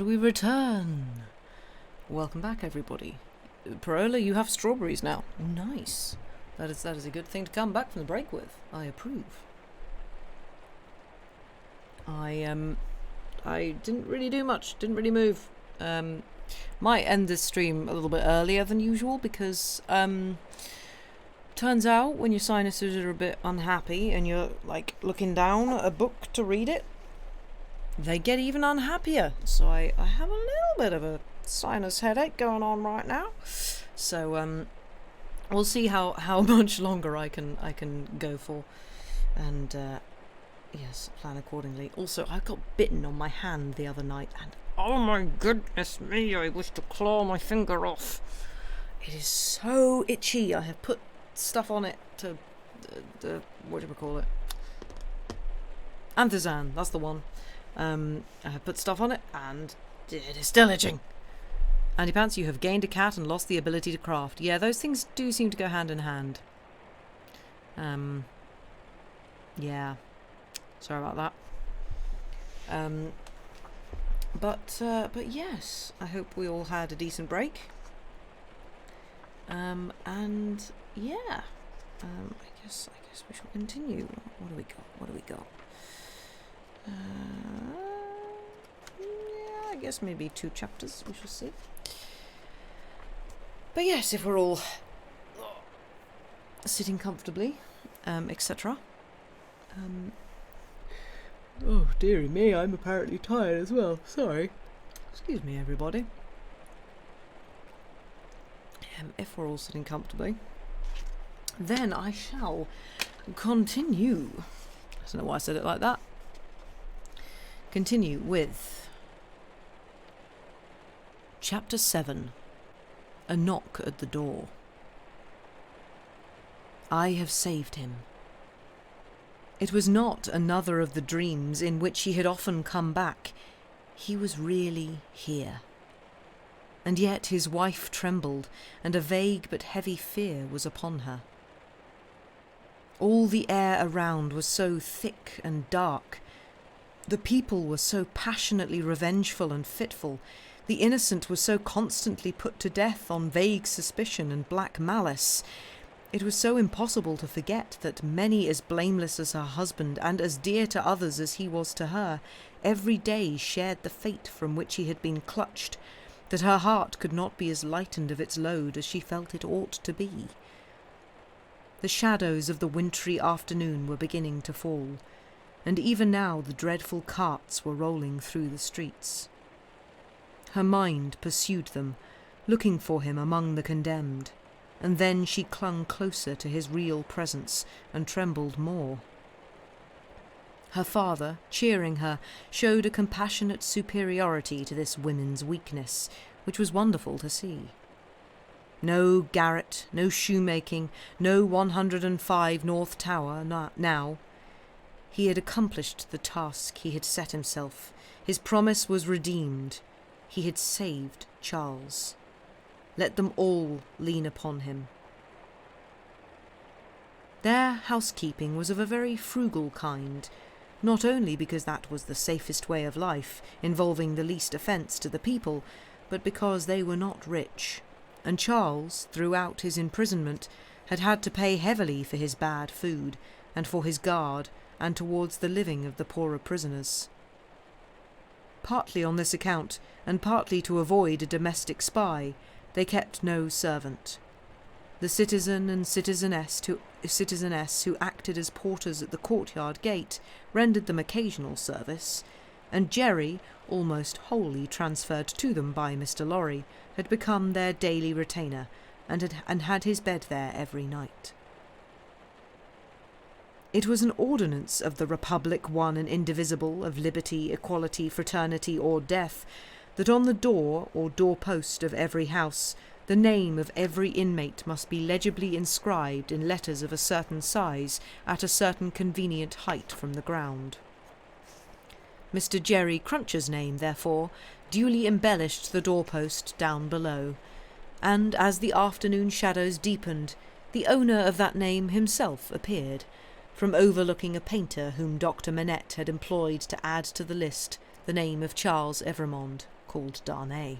And we return. Welcome back, everybody. Parola, you have strawberries now. Nice. That is a good thing to come back from the break with. I approve. I didn't really do much. Didn't really move. Might end this stream a little bit earlier than usual because turns out when your sinuses are a bit unhappy and you're like looking down at a book to read it, they get even unhappier. So I have a little bit of a sinus headache going on right now. So we'll see how much longer I can go for, and yes, plan accordingly. Also, I got bitten on my hand the other night, and oh my goodness me, I wish to claw my finger off. It is so itchy. I have put stuff on it to what do we call it? Antizan, that's the one. I have put stuff on it, and it is still itching. Andy Pants, you have gained a cat and lost the ability to craft. Yeah, those things do seem to go hand in hand. Yeah. Sorry about that. But yes, I hope we all had a decent break. And yeah, I guess we shall continue. What do we got? Yeah, I guess maybe 2 chapters. We shall see. But yes, if we're all sitting comfortably, etc. Oh, dearie me, I'm apparently tired as well. Sorry. Excuse me, everybody. If we're all sitting comfortably, then I shall continue. I don't know why I said it like that. Continue with Chapter 7. A knock at the door. I have saved him. It was not another of the dreams in which he had often come back. He was really here. And yet his wife trembled, and a vague but heavy fear was upon her. All the air around was so thick and dark. The people were so passionately revengeful and fitful. The innocent was so constantly put to death on vague suspicion and black malice. It was so impossible to forget that many as blameless as her husband and as dear to others as he was to her, every day shared the fate from which he had been clutched, that her heart could not be as lightened of its load as she felt it ought to be. The shadows of the wintry afternoon were beginning to fall, and even now the dreadful carts were rolling through the streets. Her mind pursued them, looking for him among the condemned, and then she clung closer to his real presence and trembled more. Her father, cheering her, showed a compassionate superiority to this women's weakness, which was wonderful to see. No garret, no shoemaking, no 105 North Tower now. He had accomplished the task he had set himself. His promise was redeemed. He had saved Charles. Let them all lean upon him. Their housekeeping was of a very frugal kind, not only because that was the safest way of life, involving the least offence to the people, but because they were not rich, and Charles, throughout his imprisonment, had had to pay heavily for his bad food, and for his guard, and towards the living of the poorer prisoners. Partly on this account, and partly to avoid a domestic spy, they kept no servant. The citizen and citizeness who acted as porters at the courtyard gate rendered them occasional service, and Jerry, almost wholly transferred to them by Mr. Lorry, had become their daily retainer, and had his bed there every night. It was an ordinance of the Republic one and indivisible, of liberty, equality, fraternity, or death, that on the door or doorpost of every house the name of every inmate must be legibly inscribed in letters of a certain size at a certain convenient height from the ground. Mr. Jerry Cruncher's name, therefore, duly embellished the doorpost down below, and as the afternoon shadows deepened, the owner of that name himself appeared, from overlooking a painter whom Dr. Manette had employed to add to the list the name of Charles Evrémonde, called Darnay.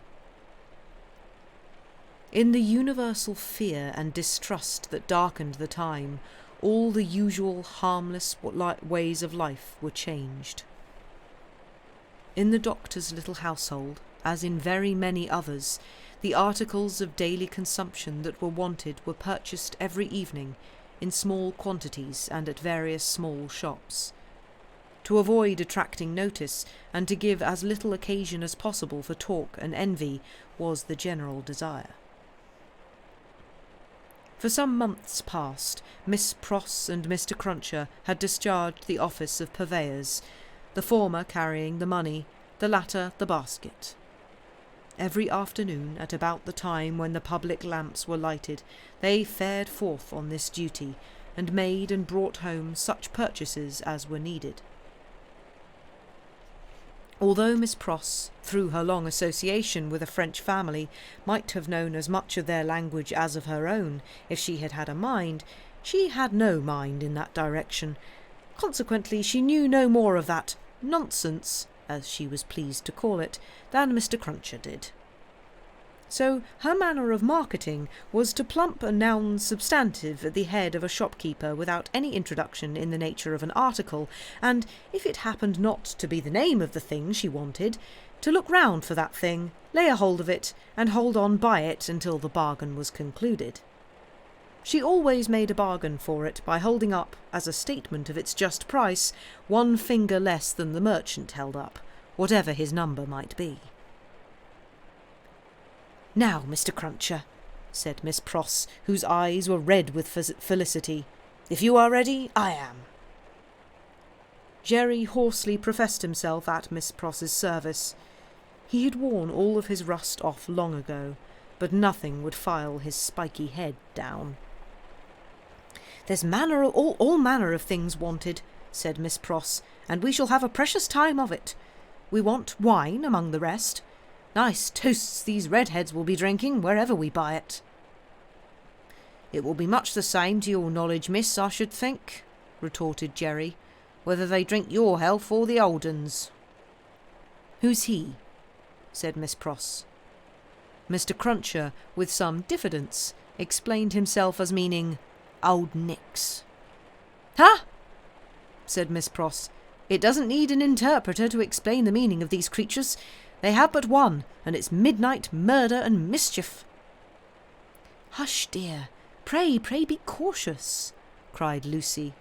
In the universal fear and distrust that darkened the time, all the usual harmless ways of life were changed. In the doctor's little household, as in very many others, the articles of daily consumption that were wanted were purchased every evening, in small quantities and at various small shops. To avoid attracting notice, and to give as little occasion as possible for talk and envy, was the general desire. For some months past, Miss Pross and Mr. Cruncher had discharged the office of purveyors, the former carrying the money, the latter the basket. Every afternoon, at about the time when the public lamps were lighted, they fared forth on this duty, and made and brought home such purchases as were needed. Although Miss Pross, through her long association with a French family, might have known as much of their language as of her own, if she had had a mind, she had no mind in that direction. Consequently, she knew no more of that nonsense, as she was pleased to call it, than Mr. Cruncher did. So her manner of marketing was to plump a noun substantive at the head of a shopkeeper without any introduction in the nature of an article, and, if it happened not to be the name of the thing she wanted, to look round for that thing, lay a hold of it, and hold on by it until the bargain was concluded. She always made a bargain for it by holding up, as a statement of its just price, one finger less than the merchant held up, whatever his number might be. "Now, Mr. Cruncher," said Miss Pross, whose eyes were red with felicity, "if you are ready, I am." Jerry hoarsely professed himself at Miss Pross's service. He had worn all of his rust off long ago, but nothing would file his spiky head down. "There's all manner of things wanted," said Miss Pross, "and we shall have a precious time of it. We want wine among the rest. Nice toasts these redheads will be drinking wherever we buy it." "It will be much the same to your knowledge, miss, I should think," retorted Jerry, "whether they drink your health or the old un's." "Who's he?" said Miss Pross. Mr. Cruncher, with some diffidence, explained himself as meaning Old Nick's. "Ha!" said Miss Pross. "It doesn't need an interpreter to explain the meaning of these creatures. They have but one, and it's midnight murder and mischief." "Hush, dear. Pray be cautious," cried Lucy.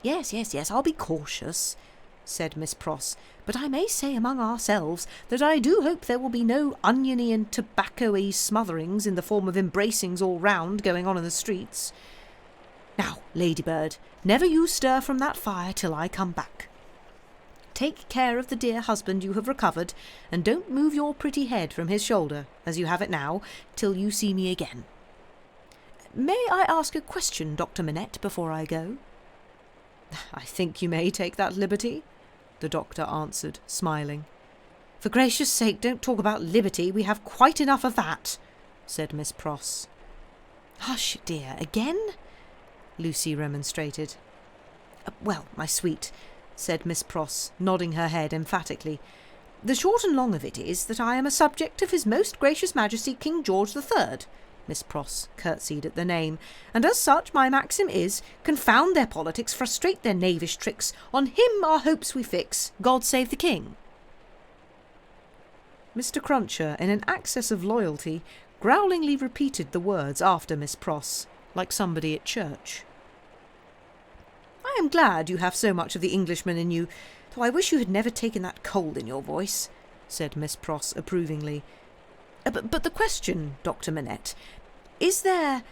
Yes, I'll be cautious," said Miss Pross, "but I may say among ourselves that I do hope there will be no oniony and tobacco-y smotherings in the form of embracings all round going on in the streets. Now, Ladybird, never you stir from that fire till I come back. Take care of the dear husband you have recovered, and don't move your pretty head from his shoulder, as you have it now, till you see me again. May I ask a question, Dr. Manette, before I go?" "I think you may take that liberty," the doctor answered, smiling. "For gracious sake, don't talk about liberty. We have quite enough of that," said Miss Pross. "Hush, dear, again?" Lucy remonstrated. "Well, my sweet," said Miss Pross, nodding her head emphatically, "the short and long of it is that I am a subject of His Most Gracious Majesty King George III." Miss Pross curtsied at the name, "and as such my maxim is, confound their politics, frustrate their knavish tricks, on him our hopes we fix, God save the King." Mr. Cruncher, in an access of loyalty, growlingly repeated the words after Miss Pross, like somebody at church. "I am glad you have so much of the Englishman in you, though I wish you had never taken that cold in your voice," said Miss Pross approvingly. But the question, Dr. Manette, is there—"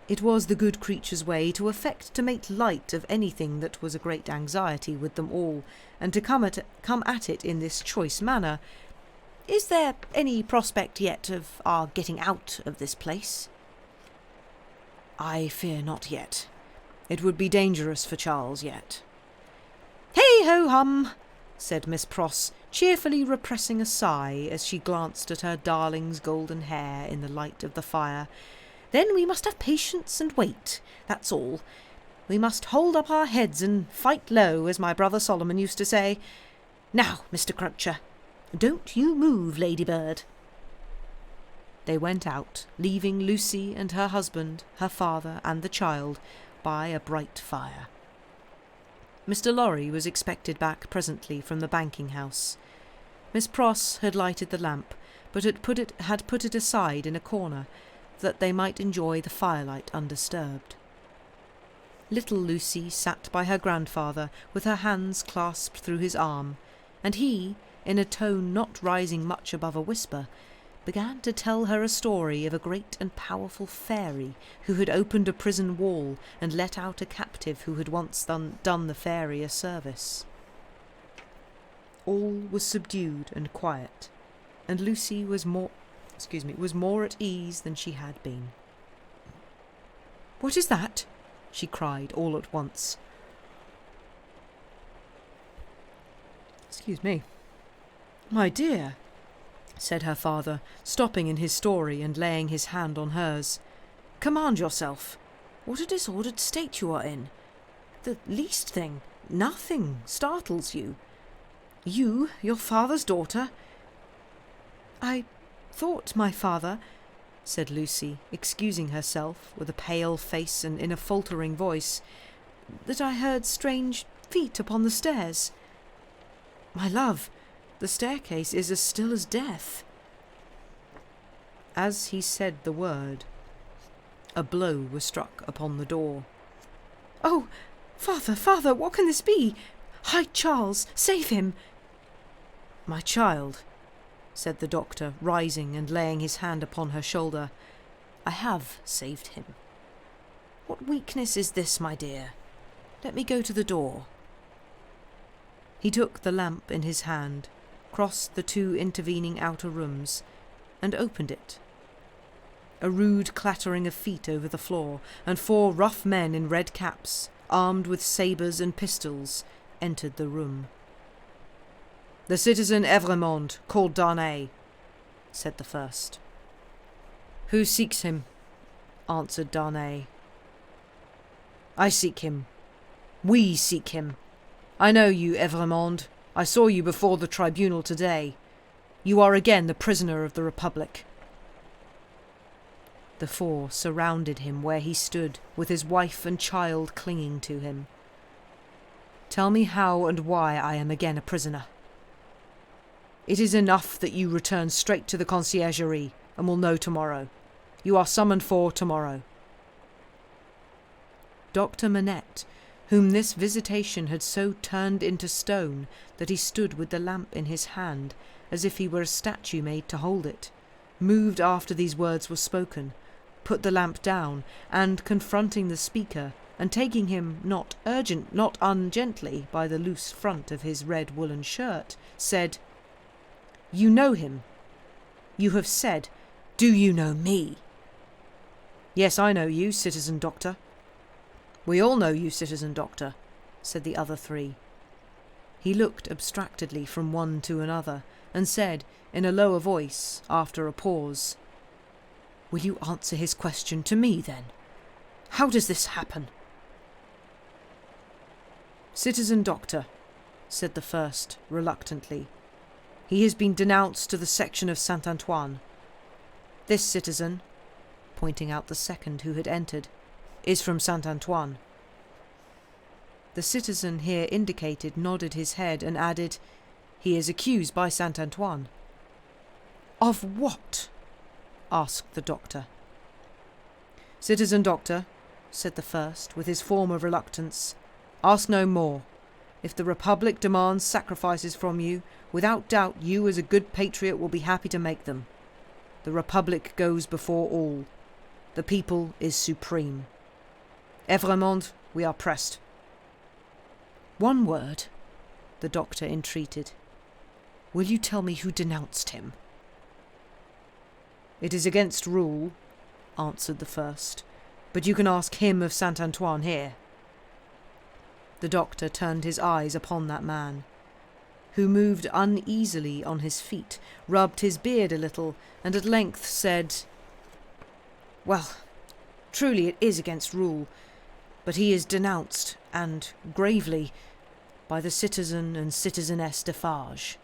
It was the good creature's way to affect to make light of anything that was a great anxiety with them all, and to come at it in this choice manner. "Is there any prospect yet of our getting out of this place?" "I fear not yet. It would be dangerous for Charles yet." "Hey-ho-hum," said Miss Pross, cheerfully repressing a sigh as she glanced at her darling's golden hair in the light of the fire. "Then we must have patience and wait, that's all. We must hold up our heads and fight low, as my brother Solomon used to say. Now, Mr. Cruncher, Don't you move, Ladybird." They went out, leaving Lucy and her husband, her father, and the child by a bright fire. Mr. Lorry was expected back presently from the banking house. Miss Pross had lighted the lamp, but had put it aside in a corner, that they might enjoy the firelight undisturbed. Little Lucy sat by her grandfather with her hands clasped through his arm, and he, in a tone not rising much above a whisper, began to tell her a story of a great and powerful fairy who had opened a prison wall and let out a captive who had once done the fairy a service. All was subdued and quiet, and Lucy was more at ease than she had been. "What is that?" she cried all at once. "Excuse me. My dear," said her father, stopping in his story and laying his hand on hers. "Command yourself. What a disordered state you are in. The least thing, nothing, startles you. You, your father's daughter." "I thought, my father," said Lucy, excusing herself with a pale face and in a faltering voice, "that I heard strange feet upon the stairs." "My love, the staircase is as still as death." As he said the word, a blow was struck upon the door. "Oh, father, father, what can this be? Hide Charles, save him." "My child," said the doctor, rising and laying his hand upon her shoulder, "I have saved him. What weakness is this, my dear? Let me go to the door." He took the lamp in his hand, crossed the two intervening outer rooms, and opened it. A rude clattering of feet over the floor, and 4 rough men in red caps, armed with sabres and pistols, entered the room. "The citizen Evremond, called Darnay," said the first. "Who seeks him?" answered Darnay. "I seek him. We seek him. I know you, Evremond. I saw you before the tribunal today. You are again the prisoner of the Republic." The 4 surrounded him where he stood, with his wife and child clinging to him. "Tell me how and why I am again a prisoner." "It is enough that you return straight to the conciergerie, and will know tomorrow. You are summoned for tomorrow." Dr. Manette, whom this visitation had so turned into stone that he stood with the lamp in his hand, as if he were a statue made to hold it, moved after these words were spoken, put the lamp down, and, confronting the speaker, and taking him not ungently by the loose front of his red woolen shirt, said, "You know him. You have said, 'Do you know me?'" "Yes, I know you, citizen doctor." "We all know you, citizen doctor," said the other 3. He looked abstractedly from one to another, and said, in a lower voice, after a pause, "Will you answer his question to me, then? How does this happen?" "Citizen doctor," said the first, reluctantly, "he has been denounced to the section of Saint-Antoine. This citizen," pointing out the second who had entered, "is from Saint-Antoine." The citizen here indicated nodded his head and added, "He is accused by Saint-Antoine." "Of what?" asked the doctor. "Citizen doctor," said the first, with his former reluctance, "ask no more. If the Republic demands sacrifices from you, without doubt you as a good patriot will be happy to make them. The Republic goes before all. The people is supreme. Evremond, we are pressed." "One word," the doctor entreated. "Will you tell me who denounced him?" "It is against rule," answered the first, "but you can ask him of Saint-Antoine here." The doctor turned his eyes upon that man, who moved uneasily on his feet, rubbed his beard a little, and at length said, "Well, truly it is against rule, but he is denounced, and gravely, by the citizen and citizeness Defarge."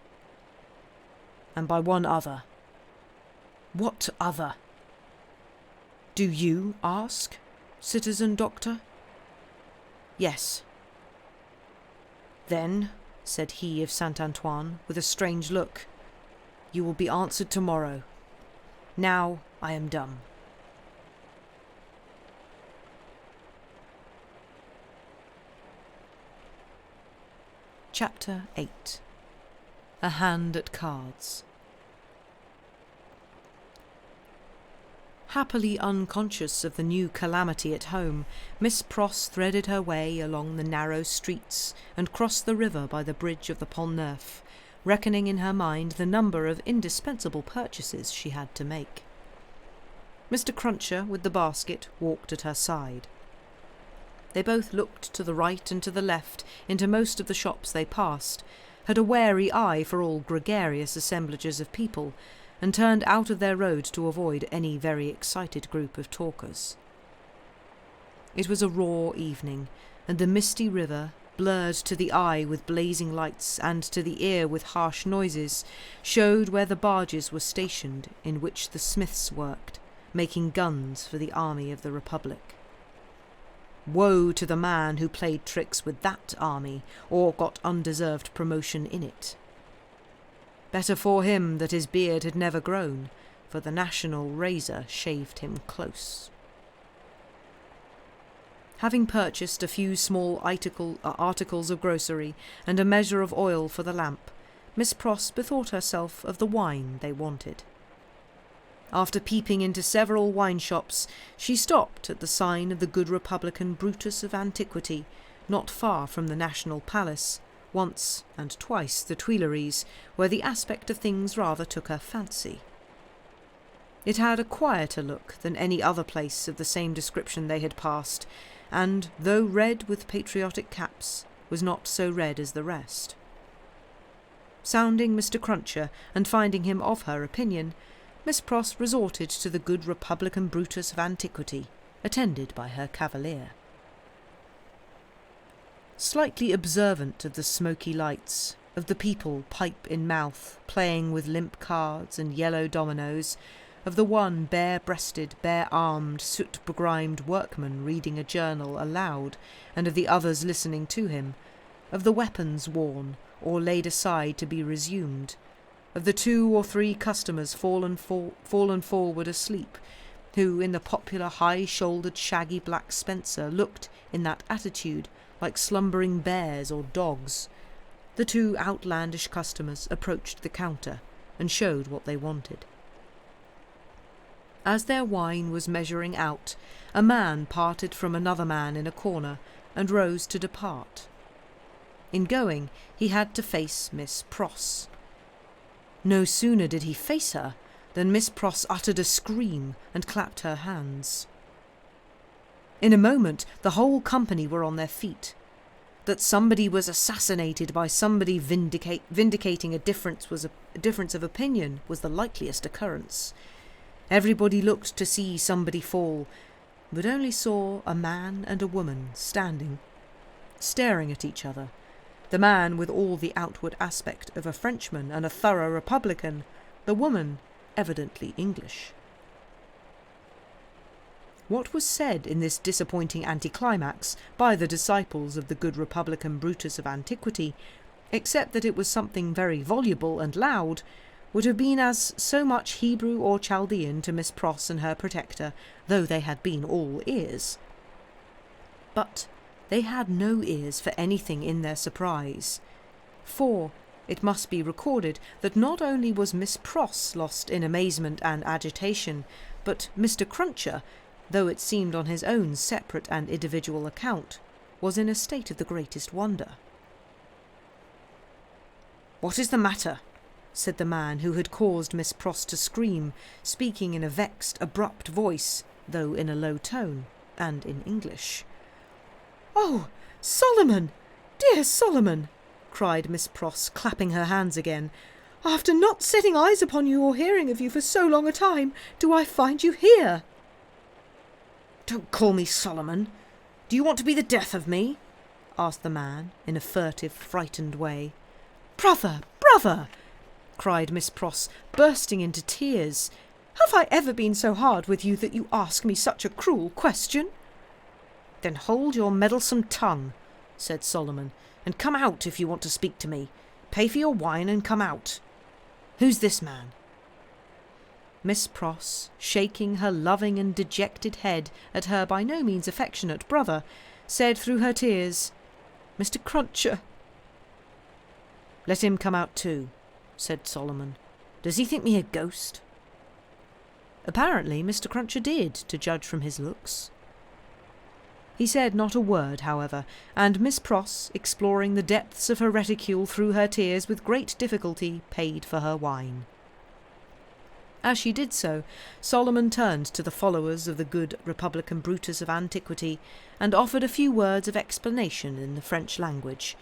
and by one other. What other? Do you ask, citizen doctor? Yes. Then, said he of Saint Antoine, with a strange look, you will be answered tomorrow. Now I am dumb. Chapter 8. A Hand at Cards. Happily unconscious of the new calamity at home, Miss Pross threaded her way along the narrow streets and crossed the river by the bridge of the Pont Neuf, reckoning in her mind the number of indispensable purchases she had to make. Mr. Cruncher, with the basket, walked at her side. They both looked to the right and to the left into most of the shops they passed, had a wary eye for all gregarious assemblages of people, and turned out of their road to avoid any very excited group of talkers. It was a raw evening, and the misty river, blurred to the eye with blazing lights and to the ear with harsh noises, showed where the barges were stationed in which the smiths worked, making guns for the army of the Republic. Woe to the man who played tricks with that army, or got undeserved promotion in it. Better for him that his beard had never grown, for the national razor shaved him close. Having purchased a few small articles of grocery and a measure of oil for the lamp, Miss Pross bethought herself of the wine they wanted. After peeping into several wine shops, she stopped at the sign of the good Republican Brutus of Antiquity, not far from the National Palace, once and twice the Tuileries, where the aspect of things rather took her fancy. It had a quieter look than any other place of the same description they had passed, and, though red with patriotic caps, was not so red as the rest. Sounding Mr. Cruncher, and finding him of her opinion, Miss Pross resorted to the good Republican Brutus of Antiquity, attended by her cavalier. Slightly observant of the smoky lights, of the people, pipe in mouth, playing with limp cards and yellow dominoes, of the one bare-breasted, bare-armed, soot-begrimed workman reading a journal aloud, and of the others listening to him, of the weapons worn, or laid aside to be resumed, of the 2 or 3 customers fallen forward asleep, who, in the popular high-shouldered shaggy black spencer, looked, in that attitude, like slumbering bears or dogs, the 2 outlandish customers approached the counter and showed what they wanted. As their wine was measuring out, a man parted from another man in a corner and rose to depart. In going, he had to face Miss Pross. No sooner did he face her than Miss Pross uttered a scream and clapped her hands. In a moment the whole company were on their feet. That somebody was assassinated by somebody vindicating a difference of opinion was the likeliest occurrence. Everybody looked to see somebody fall, but only saw a man and a woman standing, staring at each other, the man with all the outward aspect of a Frenchman and a thorough Republican, the woman evidently English. What was said in this disappointing anticlimax by the disciples of the good Republican Brutus of Antiquity, except that it was something very voluble and loud, would have been as so much Hebrew or Chaldean to Miss Pross and her protector, though they had been all ears. But they had no ears for anything in their surprise, for it must be recorded that not only was Miss Pross lost in amazement and agitation, but Mr. Cruncher, though it seemed on his own separate and individual account, was in a state of the greatest wonder. "What is the matter?" said the man who had caused Miss Pross to scream, speaking in a vexed, abrupt voice, though in a low tone, and in English. "Oh, Solomon! Dear Solomon!" cried Miss Pross, clapping her hands again. "After not setting eyes upon you or hearing of you for so long a time, do I find you here?" "Don't call me Solomon. Do you want to be the death of me?" asked the man, in a furtive, frightened way. "Brother, brother! cried Miss Pross, bursting into tears. "Have I ever been so hard with you that you ask me such a cruel question?" "Then hold your meddlesome tongue," said Solomon, "and come out if you want to speak to me. Pay for your wine and come out. Who's this man?" Miss Pross, shaking her loving and dejected head at her by no means affectionate brother, said through her tears, "Mr. Cruncher." "Let him come out too," said Solomon. "Does he think me a ghost?" Apparently Mr. Cruncher did, to judge from his looks. He said not a word, however, and Miss Pross, exploring the depths of her reticule through her tears with great difficulty, paid for her wine. As she did so, Solomon turned to the followers of the good Republican Brutus of antiquity and offered a few words of explanation in the French language,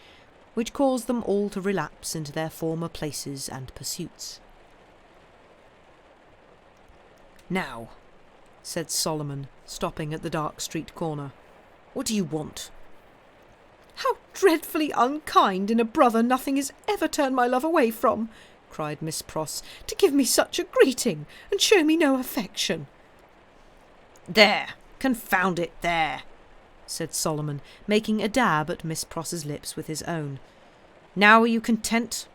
which caused them all to relapse into their former places and pursuits. "Now," said Solomon, stopping at the dark street corner, "what do you want?" "How dreadfully unkind in a brother nothing has ever turned my love away from," cried Miss Pross, "to give me such a greeting and show me no affection." "There, confound it, there," said Solomon, making a dab at Miss Pross's lips with his own. "Now are you content?"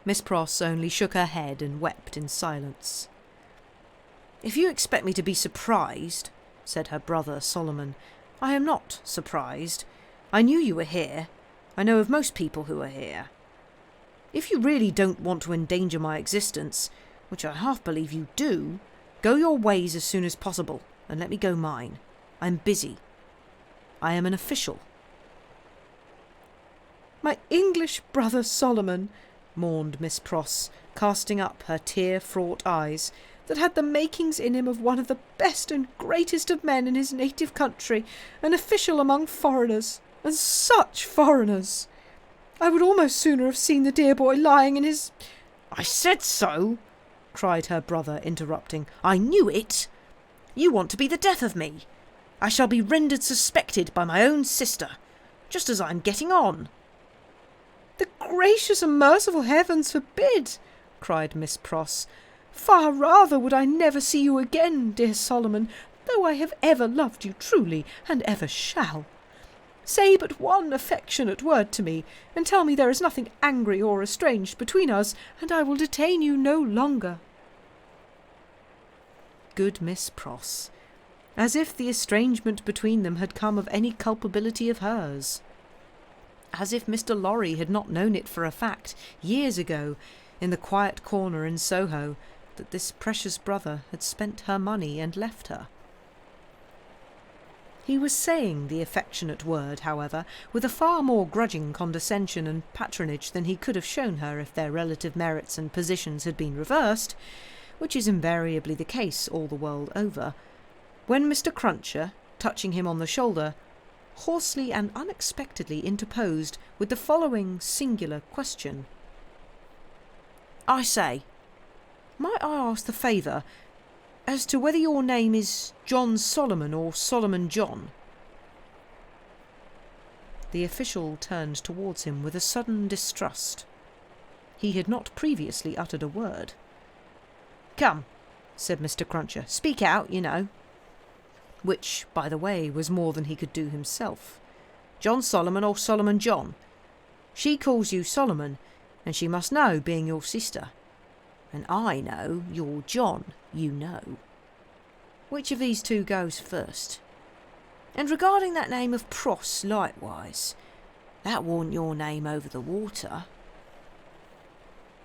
Miss Pross only shook her head and wept in silence. "If you expect me to be surprised," said her brother Solomon, "I am not surprised. I knew you were here. I know of most people who are here. If you really don't want to endanger my existence, which I half believe you do, go your ways as soon as possible and let me go mine. I'm busy. I am an official." "My English brother Solomon," mourned Miss Pross, casting up her tear-fraught eyes, "that had the makings in him of one of the best and greatest of men in his native country, an official among foreigners, and such foreigners! I would almost sooner have seen the dear boy lying in his—" "I said so," cried her brother, interrupting. "I knew it. You want to be the death of me. I shall be rendered suspected by my own sister, just as I'm getting on." "The gracious and merciful heavens forbid!" cried Miss Pross. "Far rather would I never see you again, dear Solomon, though I have ever loved you truly, and ever shall. Say but one affectionate word to me, and tell me there is nothing angry or estranged between us, and I will detain you no longer." Good Miss Pross! As if the estrangement between them had come of any culpability of hers. As if Mr. Lorry had not known it for a fact, years ago, in the quiet corner in Soho, that this precious brother had spent her money and left her. He was saying the affectionate word, however, with a far more grudging condescension and patronage than he could have shown her if their relative merits and positions had been reversed, which is invariably the case all the world over, when Mr. Cruncher, touching him on the shoulder, hoarsely and unexpectedly interposed with the following singular question. "I say, might I ask the favour as to whether your name is John Solomon or Solomon John?" The official turned towards him with a sudden distrust. He had not previously uttered a word. "Come," said Mr. Cruncher, "speak out, you know." Which, by the way, was more than he could do himself. "John Solomon or Solomon John? She calls you Solomon, and she must know, being your sister. And I know you're John, you know. Which of these two goes first? And regarding that name of Pross, likewise, that warn't your name over the water."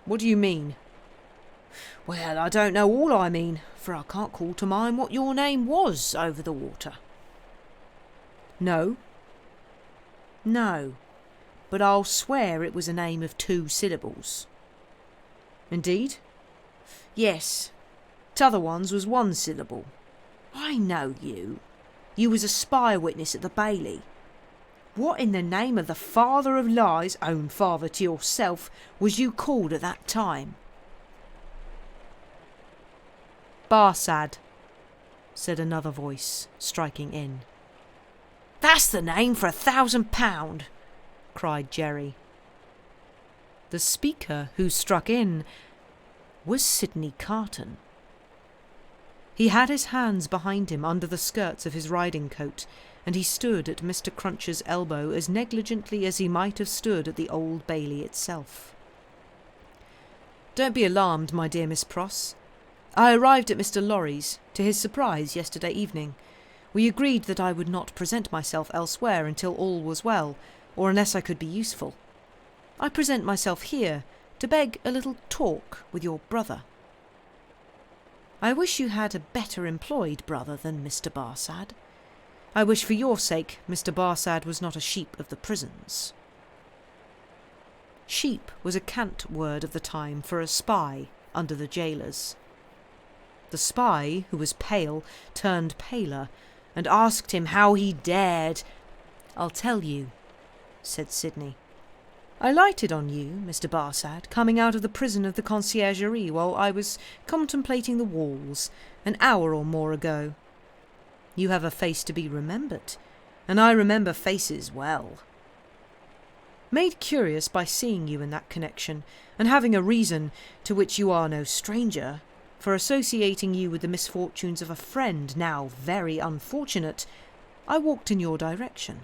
"What do you mean?" "Well, I don't know all I mean, for I can't call to mind what your name was over the water." "No?" "No, but I'll swear it was a name of 2 syllables. "Indeed?" "Yes, t'other ones was 1 syllable. I know you. You was a spy witness at the Bailey. What in the name of the father of lies, own father to yourself, was you called at that time?" "Barsad," said another voice, striking in. "That's the name for £1,000," cried Jerry. The speaker who struck in was Sidney Carton. He had his hands behind him under the skirts of his riding coat, and he stood at Mr. Cruncher's elbow as negligently as he might have stood at the Old Bailey itself. "Don't be alarmed, my dear Miss Pross. I arrived at Mr. Lorry's, to his surprise, yesterday evening. We agreed that I would not present myself elsewhere until all was well, or unless I could be useful. I present myself here to beg a little talk with your brother. I wish you had a better employed brother than Mr. Barsad. I wish for your sake Mr. Barsad was not a sheep of the prisons." Sheep was a cant word of the time for a spy under the jailers. The spy, who was pale, turned paler, and asked him how he dared. "I'll tell you," said Sidney. "I lighted on you, Mr. Barsad, coming out of the prison of the Conciergerie while I was contemplating the walls, an hour or more ago. You have a face to be remembered, and I remember faces well. Made curious by seeing you in that connection, and having a reason, to which you are no stranger, for associating you with the misfortunes of a friend now very unfortunate, I walked in your direction.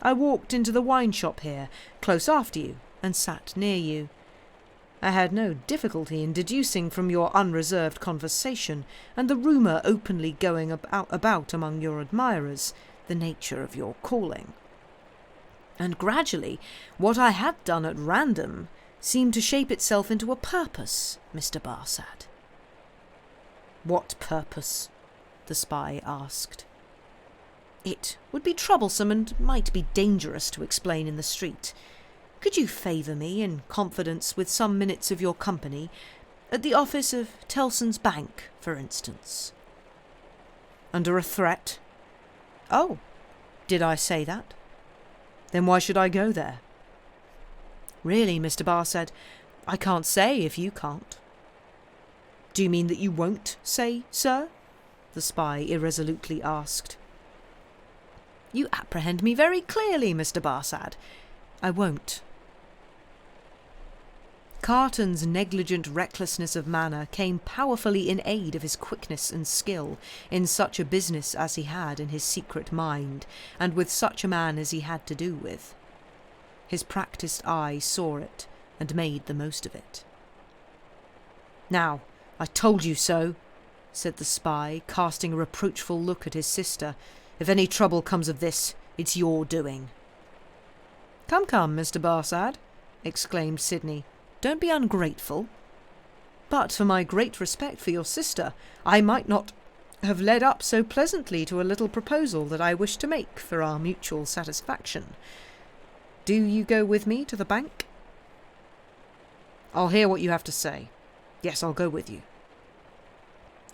I walked into the wine shop here, close after you, and sat near you. I had no difficulty in deducing from your unreserved conversation, and the rumour openly going about among your admirers, the nature of your calling. And gradually, what I had done at random seemed to shape itself into a purpose, Mr. Barsad." "What purpose?" the spy asked. "It would be troublesome and might be dangerous to explain in the street. Could you favour me in confidence with some minutes of your company, at the office of Tellson's Bank, for instance?" "Under a threat?" "Oh, did I say that? Then why should I go there?" "Really, Mr. Barsad, I can't say if you can't." "Do you mean that you won't say, sir?" the spy irresolutely asked. "You apprehend me very clearly, Mr. Barsad. I won't." Carton's negligent recklessness of manner came powerfully in aid of his quickness and skill in such a business as he had in his secret mind, and with such a man as he had to do with. His practised eye saw it, and made the most of it. "Now, I told you so," said the spy, casting a reproachful look at his sister. "If any trouble comes of this, it's your doing." "Come, come, Mr. Barsad," exclaimed Sidney. "Don't be ungrateful. But for my great respect for your sister, I might not have led up so pleasantly to a little proposal that I wish to make for our mutual satisfaction. Do you go with me to the bank?" "I'll hear what you have to say. Yes, I'll go with you."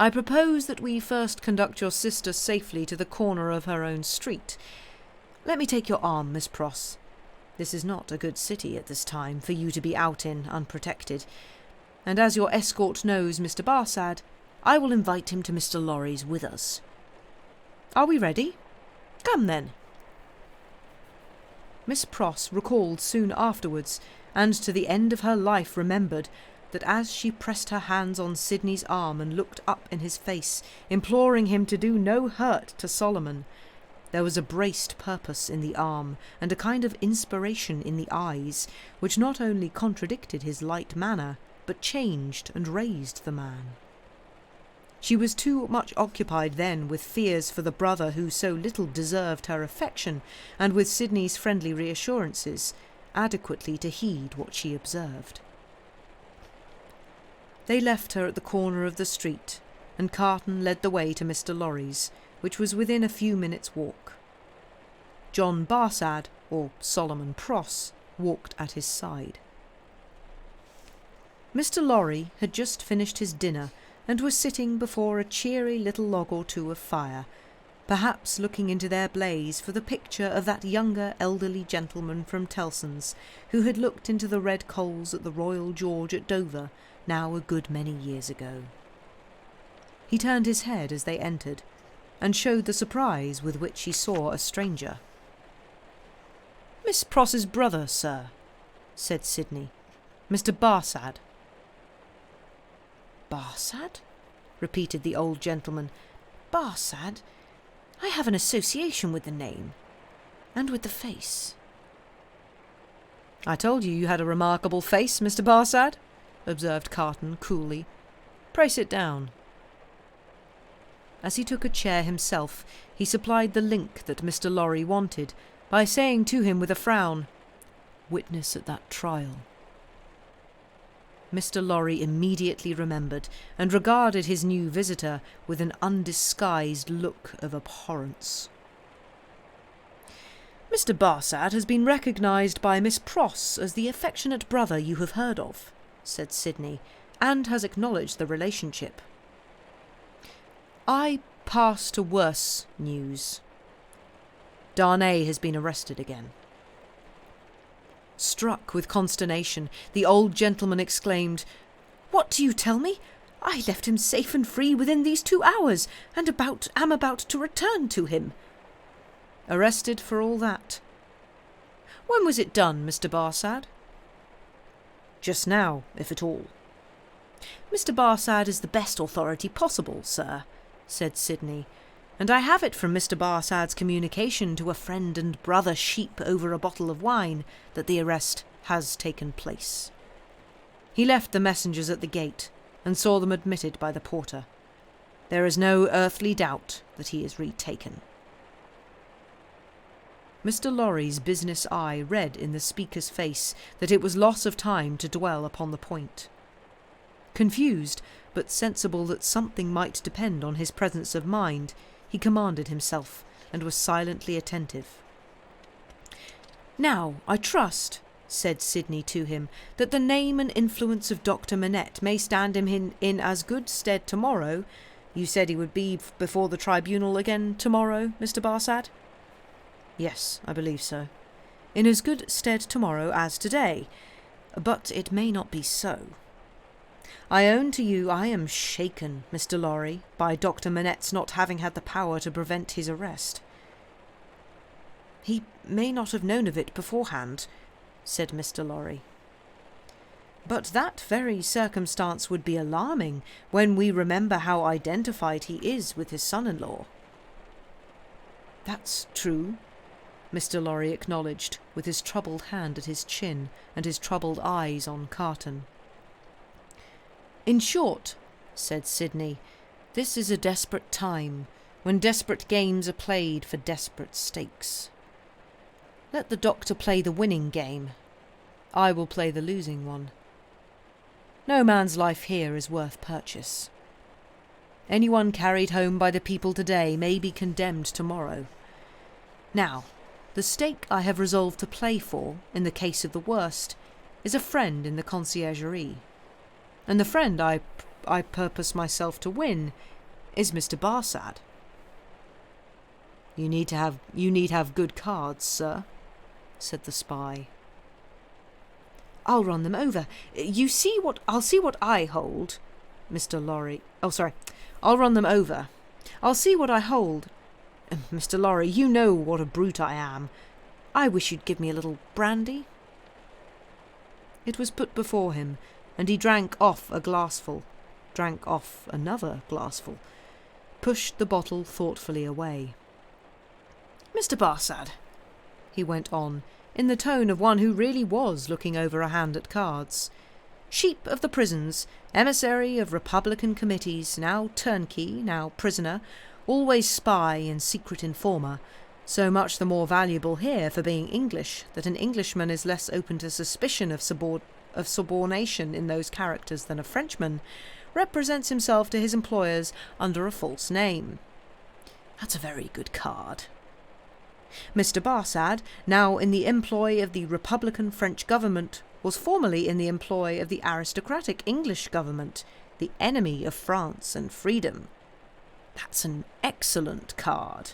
"I propose that we first conduct your sister safely to the corner of her own street. Let me take your arm, Miss Pross. This is not a good city at this time for you to be out in unprotected, and as your escort knows Mr. Barsad, I will invite him to Mr. Lorry's with us. Are we ready? Come then." Miss Pross recalled soon afterwards, and to the end of her life remembered, that as she pressed her hands on Sidney's arm and looked up in his face, imploring him to do no hurt to Solomon, there was a braced purpose in the arm, and a kind of inspiration in the eyes, which not only contradicted his light manner, but changed and raised the man. She was too much occupied then with fears for the brother who so little deserved her affection, and with Sidney's friendly reassurances, adequately to heed what she observed. They left her at the corner of the street, and Carton led the way to Mr. Lorry's, which was within a few minutes' walk. John Barsad, or Solomon Pross, walked at his side. Mr. Lorry had just finished his dinner, and was sitting before a cheery little log or two of fire, perhaps looking into their blaze for the picture of that younger elderly gentleman from Tellson's, who had looked into the red coals at the Royal George at Dover, now a good many years ago. He turned his head as they entered, and showed the surprise with which he saw a stranger. "Miss Pross's brother, sir," said Sidney, Mr. Barsad. Barsad? Repeated the old gentleman. Barsad? I have an association with the name, and with the face. I told you had a remarkable face, Mr. Barsad, observed Carton coolly. Pray sit down. As he took a chair himself, he supplied the link that Mr. Lorry wanted by saying to him with a frown, "Witness at that trial." Mr. Lorry immediately remembered and regarded his new visitor with an undisguised look of abhorrence. "Mr. Barsad has been recognised by Miss Pross as the affectionate brother you have heard of," said Sidney, "and has acknowledged the relationship. I pass to worse news. Darnay has been arrested again." Struck with consternation, the old gentleman exclaimed, "What do you tell me? I left him safe and free within these 2 hours, and am about to return to him." "Arrested for all that. When was it done, Mr. Barsad?" "Just now, if at all." "Mr. Barsad is the best authority possible, sir," said Sidney, "and I have it from Mr. Barsad's communication to a friend and brother sheep over a bottle of wine that the arrest has taken place. He left the messengers at the gate and saw them admitted by the porter. There is no earthly doubt that he is retaken." Mr. Lorry's business eye read in the speaker's face that it was loss of time to dwell upon the point. Confused, but sensible that something might depend on his presence of mind, he commanded himself, and was silently attentive. "Now, I trust," said Sidney to him, "that the name and influence of Dr. Manette may stand him in as good stead tomorrow. You said he would be before the tribunal again tomorrow, Mr. Barsad?" "Yes, I believe so." "In as good stead tomorrow as today. But it may not be so. I own to you I am shaken, Mr. Lorry, by Dr. Manette's not having had the power to prevent his arrest." "He may not have known of it beforehand," said Mr. Lorry. "But that very circumstance would be alarming when we remember how identified he is with his son-in-law." "That's true," Mr. Lorry acknowledged, with his troubled hand at his chin and his troubled eyes on Carton. "In short," said Sidney, "this is a desperate time, when desperate games are played for desperate stakes. Let the doctor play the winning game. I will play the losing one. No man's life here is worth purchase. Anyone carried home by the people today may be condemned tomorrow. Now, the stake I have resolved to play for, in the case of the worst, is a friend in the conciergerie. And the friend I purpose myself to win is Mr. Barsad." You need have good cards, sir," said the spy. "I'll run them over. I'll see what I hold, Mr. Lorry. Oh, sorry. I'll run them over. I'll see what I hold. Mr. Lorry, you know what a brute I am. I wish you'd give me a little brandy." It was put before him, and he drank off a glassful, drank off another glassful, pushed the bottle thoughtfully away. "Mr. Barsad," he went on, in the tone of one who really was looking over a hand at cards, "sheep of the prisons, emissary of Republican committees, now turnkey, now prisoner, always spy and secret informer, so much the more valuable here for being English that an Englishman is less open to suspicion of subornation in those characters than a Frenchman, represents himself to his employers under a false name. That's a very good card. Mr. Barsad, now in the employ of the Republican French government, was formerly in the employ of the aristocratic English government, the enemy of France and freedom. That's an excellent card.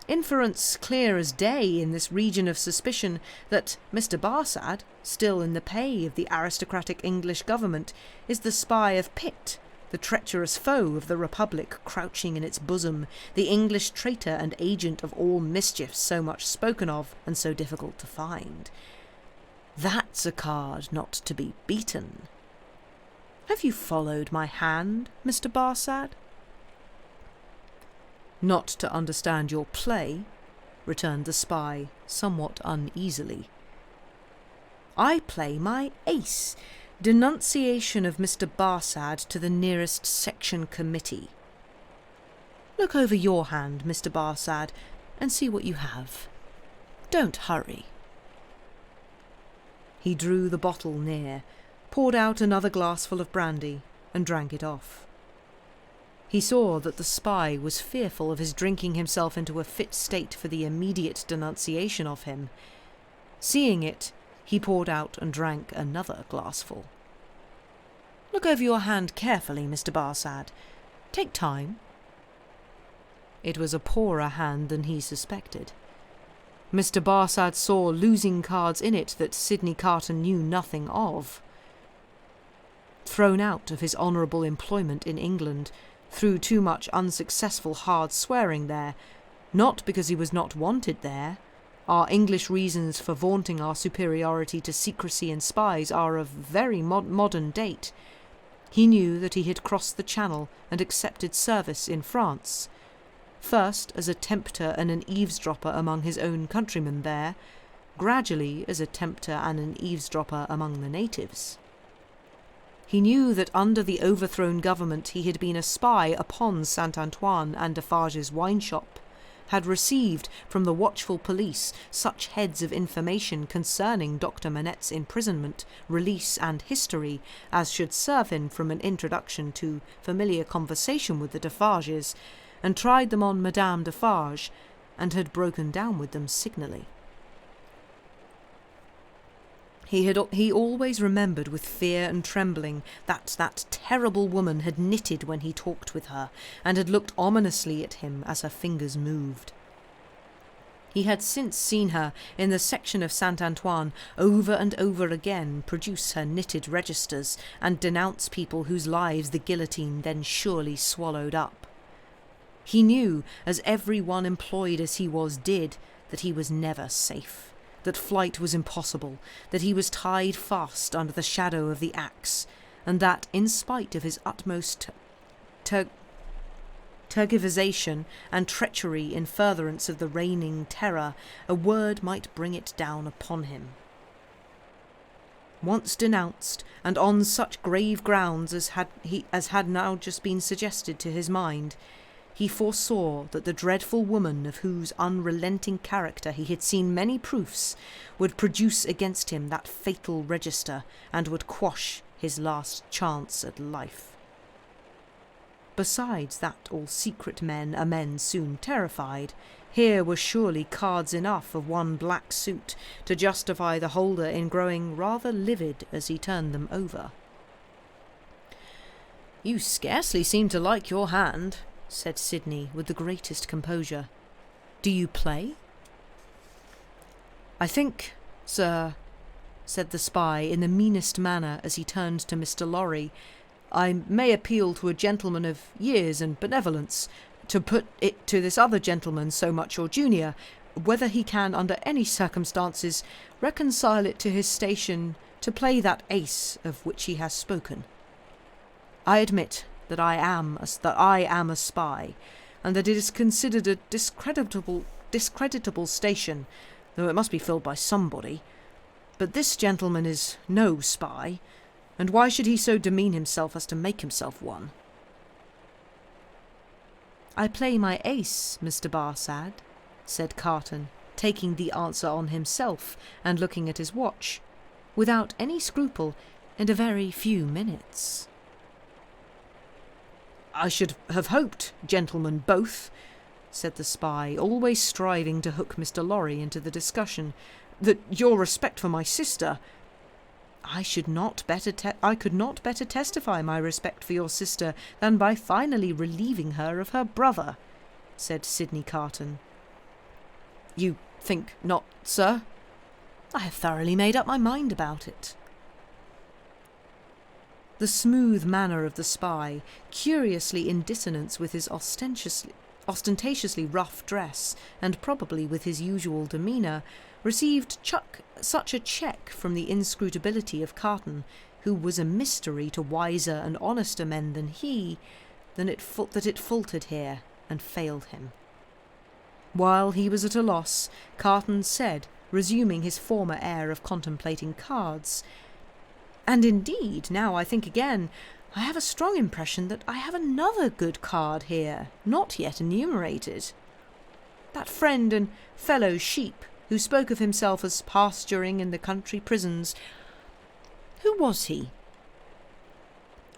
Inference clear as day in this region of suspicion that Mr. Barsad, still in the pay of the aristocratic English government, is the spy of Pitt, the treacherous foe of the Republic crouching in its bosom, the English traitor and agent of all mischief so much spoken of and so difficult to find. That's a card not to be beaten. Have you followed my hand, Mr. Barsad? Not to understand your play, returned the spy, somewhat uneasily. I play my ace, denunciation of Mr. Barsad to the nearest section committee. Look over your hand, Mr. Barsad, and see what you have. Don't hurry. He drew the bottle near, poured out another glassful of brandy, and drank it off. He saw that the spy was fearful of his drinking himself into a fit state for the immediate denunciation of him. Seeing it, he poured out and drank another glassful. Look over your hand carefully, Mr. Barsad. Take time. It was a poorer hand than he suspected. Mr. Barsad saw losing cards in it that Sidney Carton knew nothing of. Thrown out of his honourable employment in England, through too much unsuccessful hard swearing there, not because he was not wanted there. Our English reasons for vaunting our superiority to secrecy and spies are of very modern date. He knew that he had crossed the Channel and accepted service in France, first as a tempter and an eavesdropper among his own countrymen there, gradually as a tempter and an eavesdropper among the natives. He knew that under the overthrown government he had been a spy upon Saint-Antoine and Defarge's wine shop, had received from the watchful police such heads of information concerning Dr. Manette's imprisonment, release, and history as should serve him from an introduction to familiar conversation with the Defarges, and tried them on Madame Defarge, and had broken down with them signally. He always remembered with fear and trembling that terrible woman had knitted when he talked with her, and had looked ominously at him as her fingers moved. He had since seen her in the section of Saint-Antoine over and over again produce her knitted registers and denounce people whose lives the guillotine then surely swallowed up. He knew, as every one employed as he was did, that he was never safe, that flight was impossible, that he was tied fast under the shadow of the axe, and that, in spite of his utmost tergiversation and treachery in furtherance of the reigning terror, a word might bring it down upon him. Once denounced, and on such grave grounds as had now just been suggested to his mind, he foresaw that the dreadful woman of whose unrelenting character he had seen many proofs would produce against him that fatal register, and would quash his last chance at life. Besides that all secret men are men soon terrified, here were surely cards enough of one black suit to justify the holder in growing rather livid as he turned them over. "You scarcely seem to like your hand," said Sidney with the greatest composure. "Do you play?" "I think, sir," said the spy in the meanest manner as he turned to Mr. Lorry, "I may appeal to a gentleman of years and benevolence, to put it to this other gentleman so much your junior, whether he can under any circumstances reconcile it to his station to play that ace of which he has spoken. I admit that I am a spy, and that it is considered a discreditable station, though it must be filled by somebody. But this gentleman is no spy, and why should he so demean himself as to make himself one?" "I play my ace, Mr. Barsad," said Carton, taking the answer on himself and looking at his watch, "without any scruple, in a very few minutes." "I should have hoped, gentlemen both," said the spy, always striving to hook Mr. Lorry into the discussion, "that your respect for my sister—" I could not better testify my respect for your sister than by finally relieving her of her brother," said Sidney Carton. "You think not, sir?" "I have thoroughly made up my mind about it." The smooth manner of the spy, curiously in dissonance with his ostentatiously rough dress, and probably with his usual demeanour, received such a check from the inscrutability of Carton, who was a mystery to wiser and honester men than he, that it faltered here and failed him. While he was at a loss, Carton said, resuming his former air of contemplating cards, "And indeed, now I think again, I have a strong impression that I have another good card here, not yet enumerated. That friend and fellow sheep who spoke of himself as pasturing in the country prisons. Who was he?"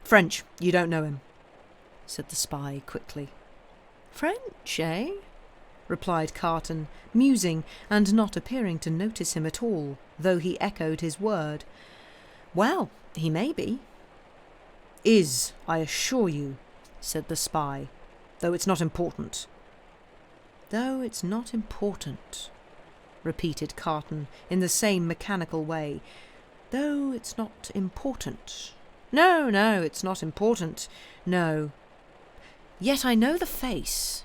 "French. You don't know him," said the spy quickly. "French, eh?" replied Carton, musing and not appearing to notice him at all, though he echoed his word. "Well, he may be." "Is, I assure you," said the spy, "though it's not important." "Though it's not important," repeated Carton in the same mechanical way. "Though it's not important. No, it's not important. No. Yet I know the face."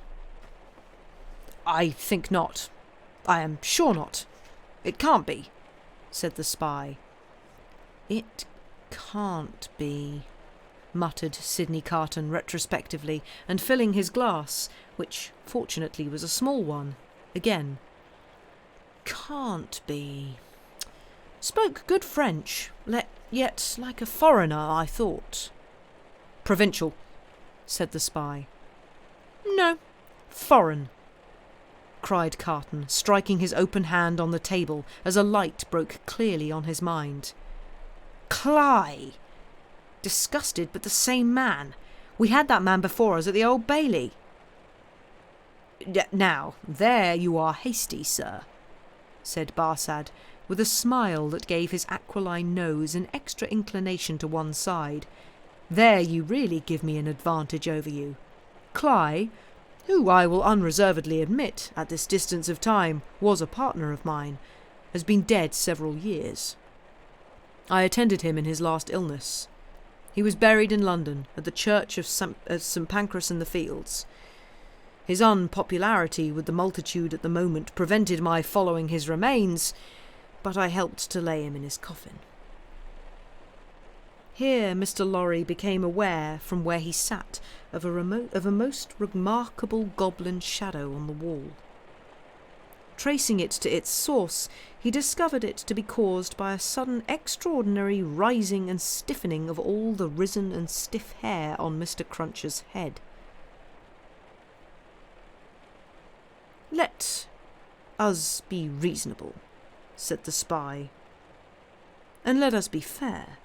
"I think not. I am sure not. It can't be," said the spy. "It can't be," muttered Sidney Carton retrospectively, and filling his glass, which fortunately was a small one, again. "Can't be. Spoke good French, yet like a foreigner, I thought." "Provincial," said the spy. "No, foreign," cried Carton, striking his open hand on the table as a light broke clearly on his mind. "Cly! Disgusted, but the same man. We had that man before us at the Old Bailey." "Now, there you are hasty, sir," said Barsad, with a smile that gave his aquiline nose an extra inclination to one side. "There you really give me an advantage over you. Cly, who I will unreservedly admit, at this distance of time, was a partner of mine, has been dead several years. I attended him in his last illness. He was buried in London at the church of St. Pancras in the Fields. His unpopularity with the multitude at the moment prevented my following his remains, but I helped to lay him in his coffin." Here Mr. Lorry became aware, from where he sat, of a most remarkable goblin shadow on the wall. Tracing it to its source, he discovered it to be caused by a sudden extraordinary rising and stiffening of all the risen and stiff hair on Mr. Cruncher's head. "Let us be reasonable," said the spy, "and let us be fair.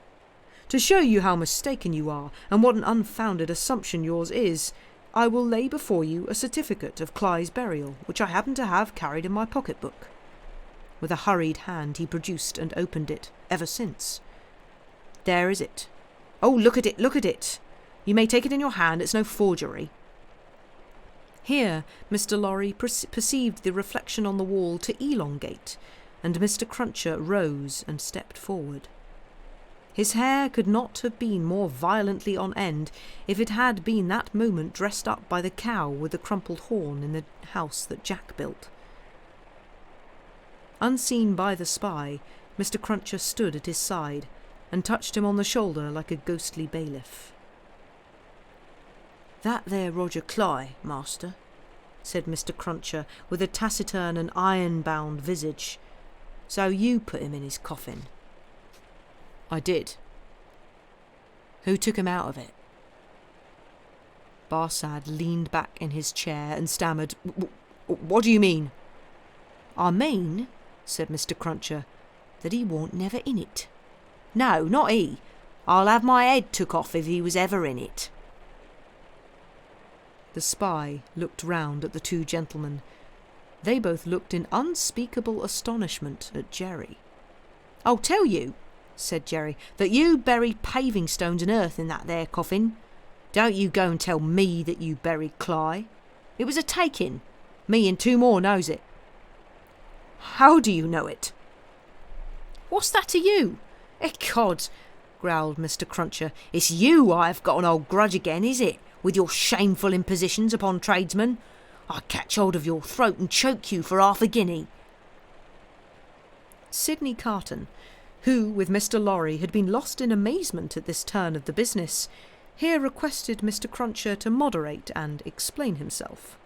To show you how mistaken you are, and what an unfounded assumption yours is, I will lay before you a certificate of Cly's burial, which I happen to have carried in my pocket-book." With a hurried hand he produced and opened it, ever since. "There is it. Oh, look at it. You may take it in your hand, it's no forgery." Here Mr. Lorry perceived the reflection on the wall to elongate, and Mr. Cruncher rose and stepped forward. His hair could not have been more violently on end if it had been that moment dressed up by the cow with the crumpled horn in the house that Jack built. Unseen by the spy, Mr. Cruncher stood at his side and touched him on the shoulder like a ghostly bailiff. "That there Roger Cly, master," said Mr. Cruncher with a taciturn and iron-bound visage. "So you put him in his coffin?" "I did." "Who took him out of it?" Barsad leaned back in his chair and stammered, "What do you mean?" "I mean," said Mr. Cruncher, "that he warn't never in it. No, not he. I'll have my head took off if he was ever in it." The spy looked round at the two gentlemen. They both looked in unspeakable astonishment at Jerry. "I'll tell you," said Jerry, "that you buried paving stones and earth in that there coffin. Don't you go and tell me that you buried Cly. It was a take-in. Me and two more knows it." "How do you know it?" "What's that to you? Ecod," growled Mr. Cruncher, "it's you I have got an old grudge again, is it, with your shameful impositions upon tradesmen? I'd catch hold of your throat and choke you for half a guinea." Sidney Carton, who, with Mr. Lorry, had been lost in amazement at this turn of the business, here requested Mr. Cruncher to moderate and explain himself.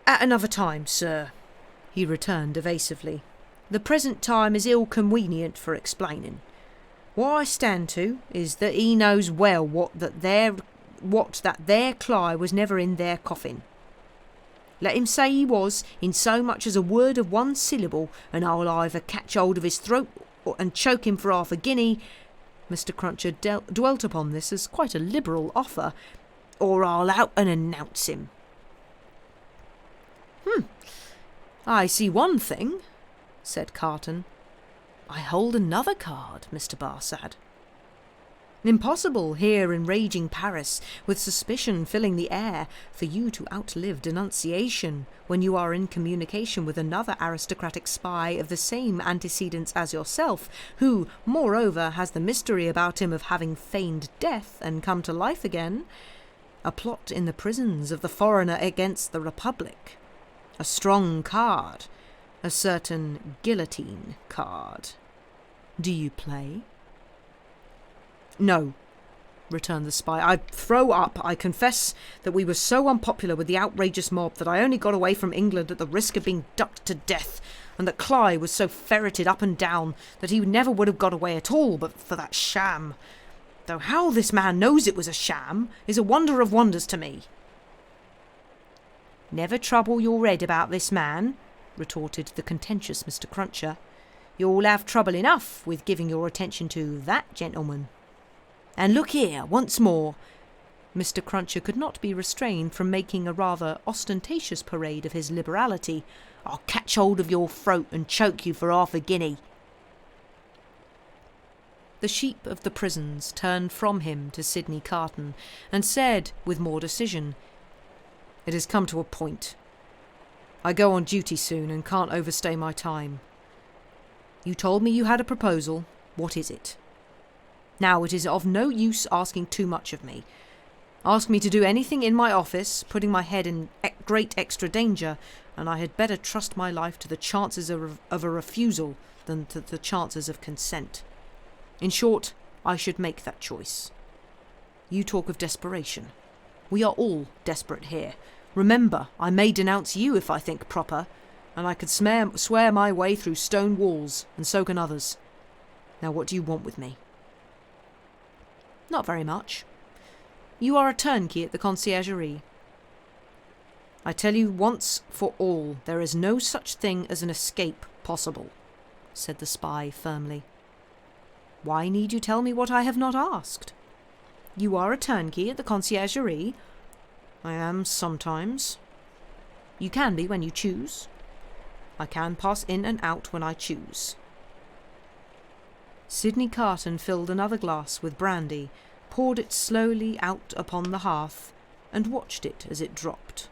"At another time, sir," he returned evasively. "The present time is ill convenient for explaining. What I stand to is that he knows well that there Cly was never in their coffin. Let him say he was, in so much as a word of one syllable, and I'll either catch hold of his throat and choke him for half a guinea." Mr. Cruncher dwelt upon this as quite a liberal offer, "or I'll out and announce him." "I see one thing," said Carton. "I hold another card, Mr. Barsad. Impossible here in raging Paris, with suspicion filling the air, for you to outlive denunciation when you are in communication with another aristocratic spy of the same antecedents as yourself, who, moreover, has the mystery about him of having feigned death and come to life again. A plot in the prisons of the foreigner against the Republic. A strong card. A certain guillotine card. Do you play?" "No," returned the spy. "I throw up. I confess that we were so unpopular with the outrageous mob that I only got away from England at the risk of being ducked to death, and that Cly was so ferreted up and down that he never would have got away at all but for that sham. Though how this man knows it was a sham is a wonder of wonders to me." "Never trouble your head about this man," retorted the contentious Mr. Cruncher. "You'll have trouble enough with giving your attention to that gentleman. And look here, once more." Mr. Cruncher could not be restrained from making a rather ostentatious parade of his liberality. "I'll catch hold of your throat and choke you for half a guinea." The sheep of the prisons turned from him to Sidney Carton, and said, with more decision, "It has come to a point. I go on duty soon and can't overstay my time. You told me you had a proposal. What is it? Now, it is of no use asking too much of me. Ask me to do anything in my office, putting my head in great extra danger, and I had better trust my life to the chances of a refusal than to the chances of consent. In short, I should make that choice. You talk of desperation. We are all desperate here. Remember, I may denounce you if I think proper, and I could swear my way through stone walls, and so can others. Now what do you want with me?" "Not very much. You are a turnkey at the conciergerie. I tell you once for all, there is no such thing as an escape possible," said the spy firmly. "Why need you tell me what I have not asked? You are a turnkey at the conciergerie?" "I am sometimes." "You can be when you choose?" "I can pass in and out when I choose." Sidney Carton filled another glass with brandy, poured it slowly out upon the hearth, and watched it as it dropped.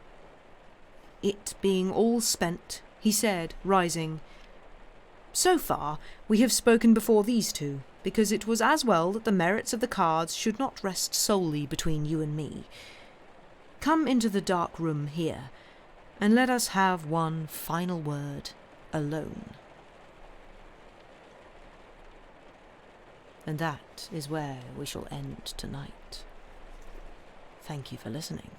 It being all spent, he said, rising, "So far we have spoken before these two, because it was as well that the merits of the cards should not rest solely between you and me. Come into the dark room here, and let us have one final word alone." And that is where we shall end tonight. Thank you for listening.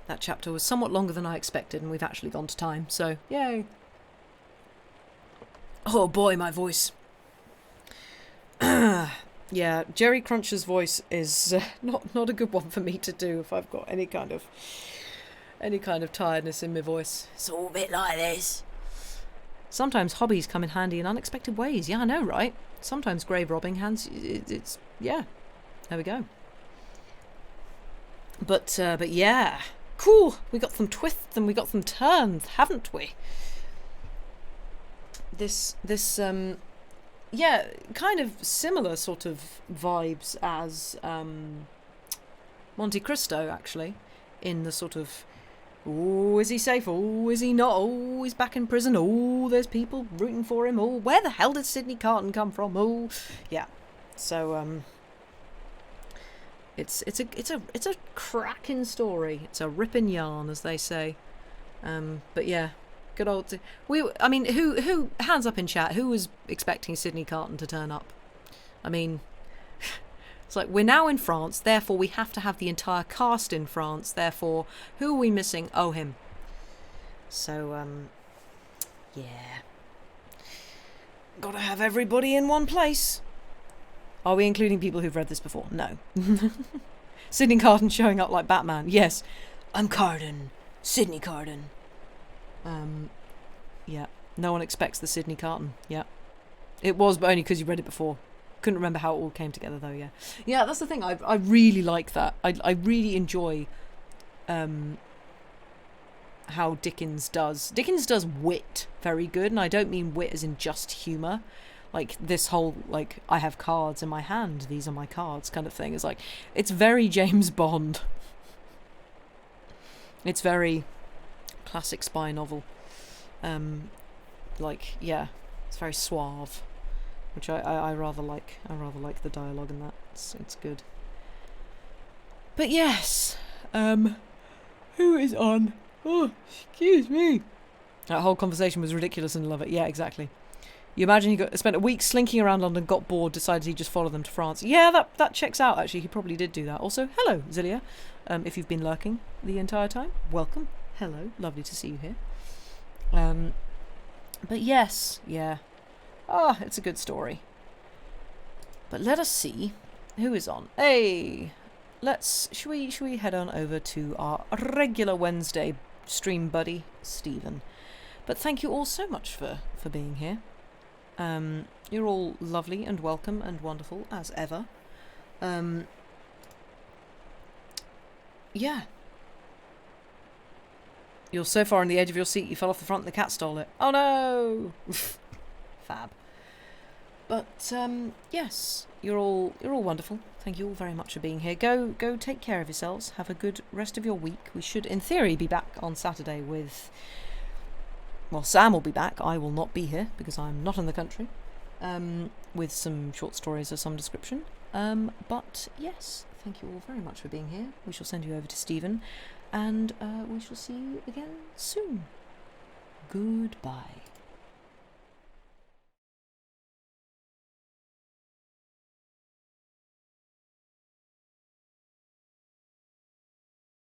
That chapter was somewhat longer than I expected, and we've actually gone to time, so yay! Oh boy, my voice. Yeah, Jerry Cruncher's voice is not a good one for me to do if I've got any kind of tiredness in my voice. It's all a bit like this. Sometimes hobbies come in handy in unexpected ways. Yeah, I know, right? Sometimes grave robbing yeah. There we go. But yeah. Cool. We got some twists and we got some turns, haven't we? This yeah, kind of similar sort of vibes as Monte Cristo, actually, in the sort of, oh, is he safe? Oh, is he not? Oh, he's back in prison. Oh, there's people rooting for him. Oh, where the hell did Sidney Carton come from? Oh, yeah. So it's a cracking story. It's a ripping yarn, as they say. But yeah, Good old. I mean, who? Hands up in chat. Who was expecting Sydney Carton to turn up? I mean, it's like we're now in France, therefore we have to have the entire cast in France. Therefore, who are we missing? Oh, him. So, yeah, gotta have everybody in one place. Are we including people who've read this before? No. Sydney Carton showing up like Batman. Yes, I'm Carton. Sydney Carton. Yeah. No one expects the Sydney Carton. Yeah. It was, but only because you read it before. Couldn't remember how it all came together though. Yeah. Yeah, that's the thing. I really like that. I really enjoy how Dickens does. Dickens does wit very good, and I don't mean wit as in just humour. Like this whole like I have cards in my hand. These are my cards kind of thing. It's like it's very James Bond. It's very classic spy novel. Like yeah, it's very suave, which I rather like. I rather like the dialogue in that. It's good. But yes, who is on? Oh, excuse me. That whole conversation was ridiculous and love it. Yeah, exactly. You imagine he spent a week slinking around London, got bored, decided he'd just follow them to France. Yeah, that checks out, actually. He probably did do that. Also, hello, Zilia. If you've been lurking the entire time, welcome. Hello, lovely to see you here. But yes, yeah. It's a good story. But let us see who is on. Hey, should we head on over to our regular Wednesday stream buddy, Stephen. But thank you all so much for being here. You're all lovely and welcome and wonderful as ever. Yeah. You're so far on the edge of your seat you fell off the front and the cat stole it. Oh no! Fab. But yes, you're all wonderful. Thank you all very much for being here. Go take care of yourselves. Have a good rest of your week. We should in theory be back on Saturday with Sam will be back. I will not be here because I'm not in the country. With some short stories of some description. But yes, thank you all very much for being here. We shall send you over to Stephen, and we shall see you again soon. Goodbye.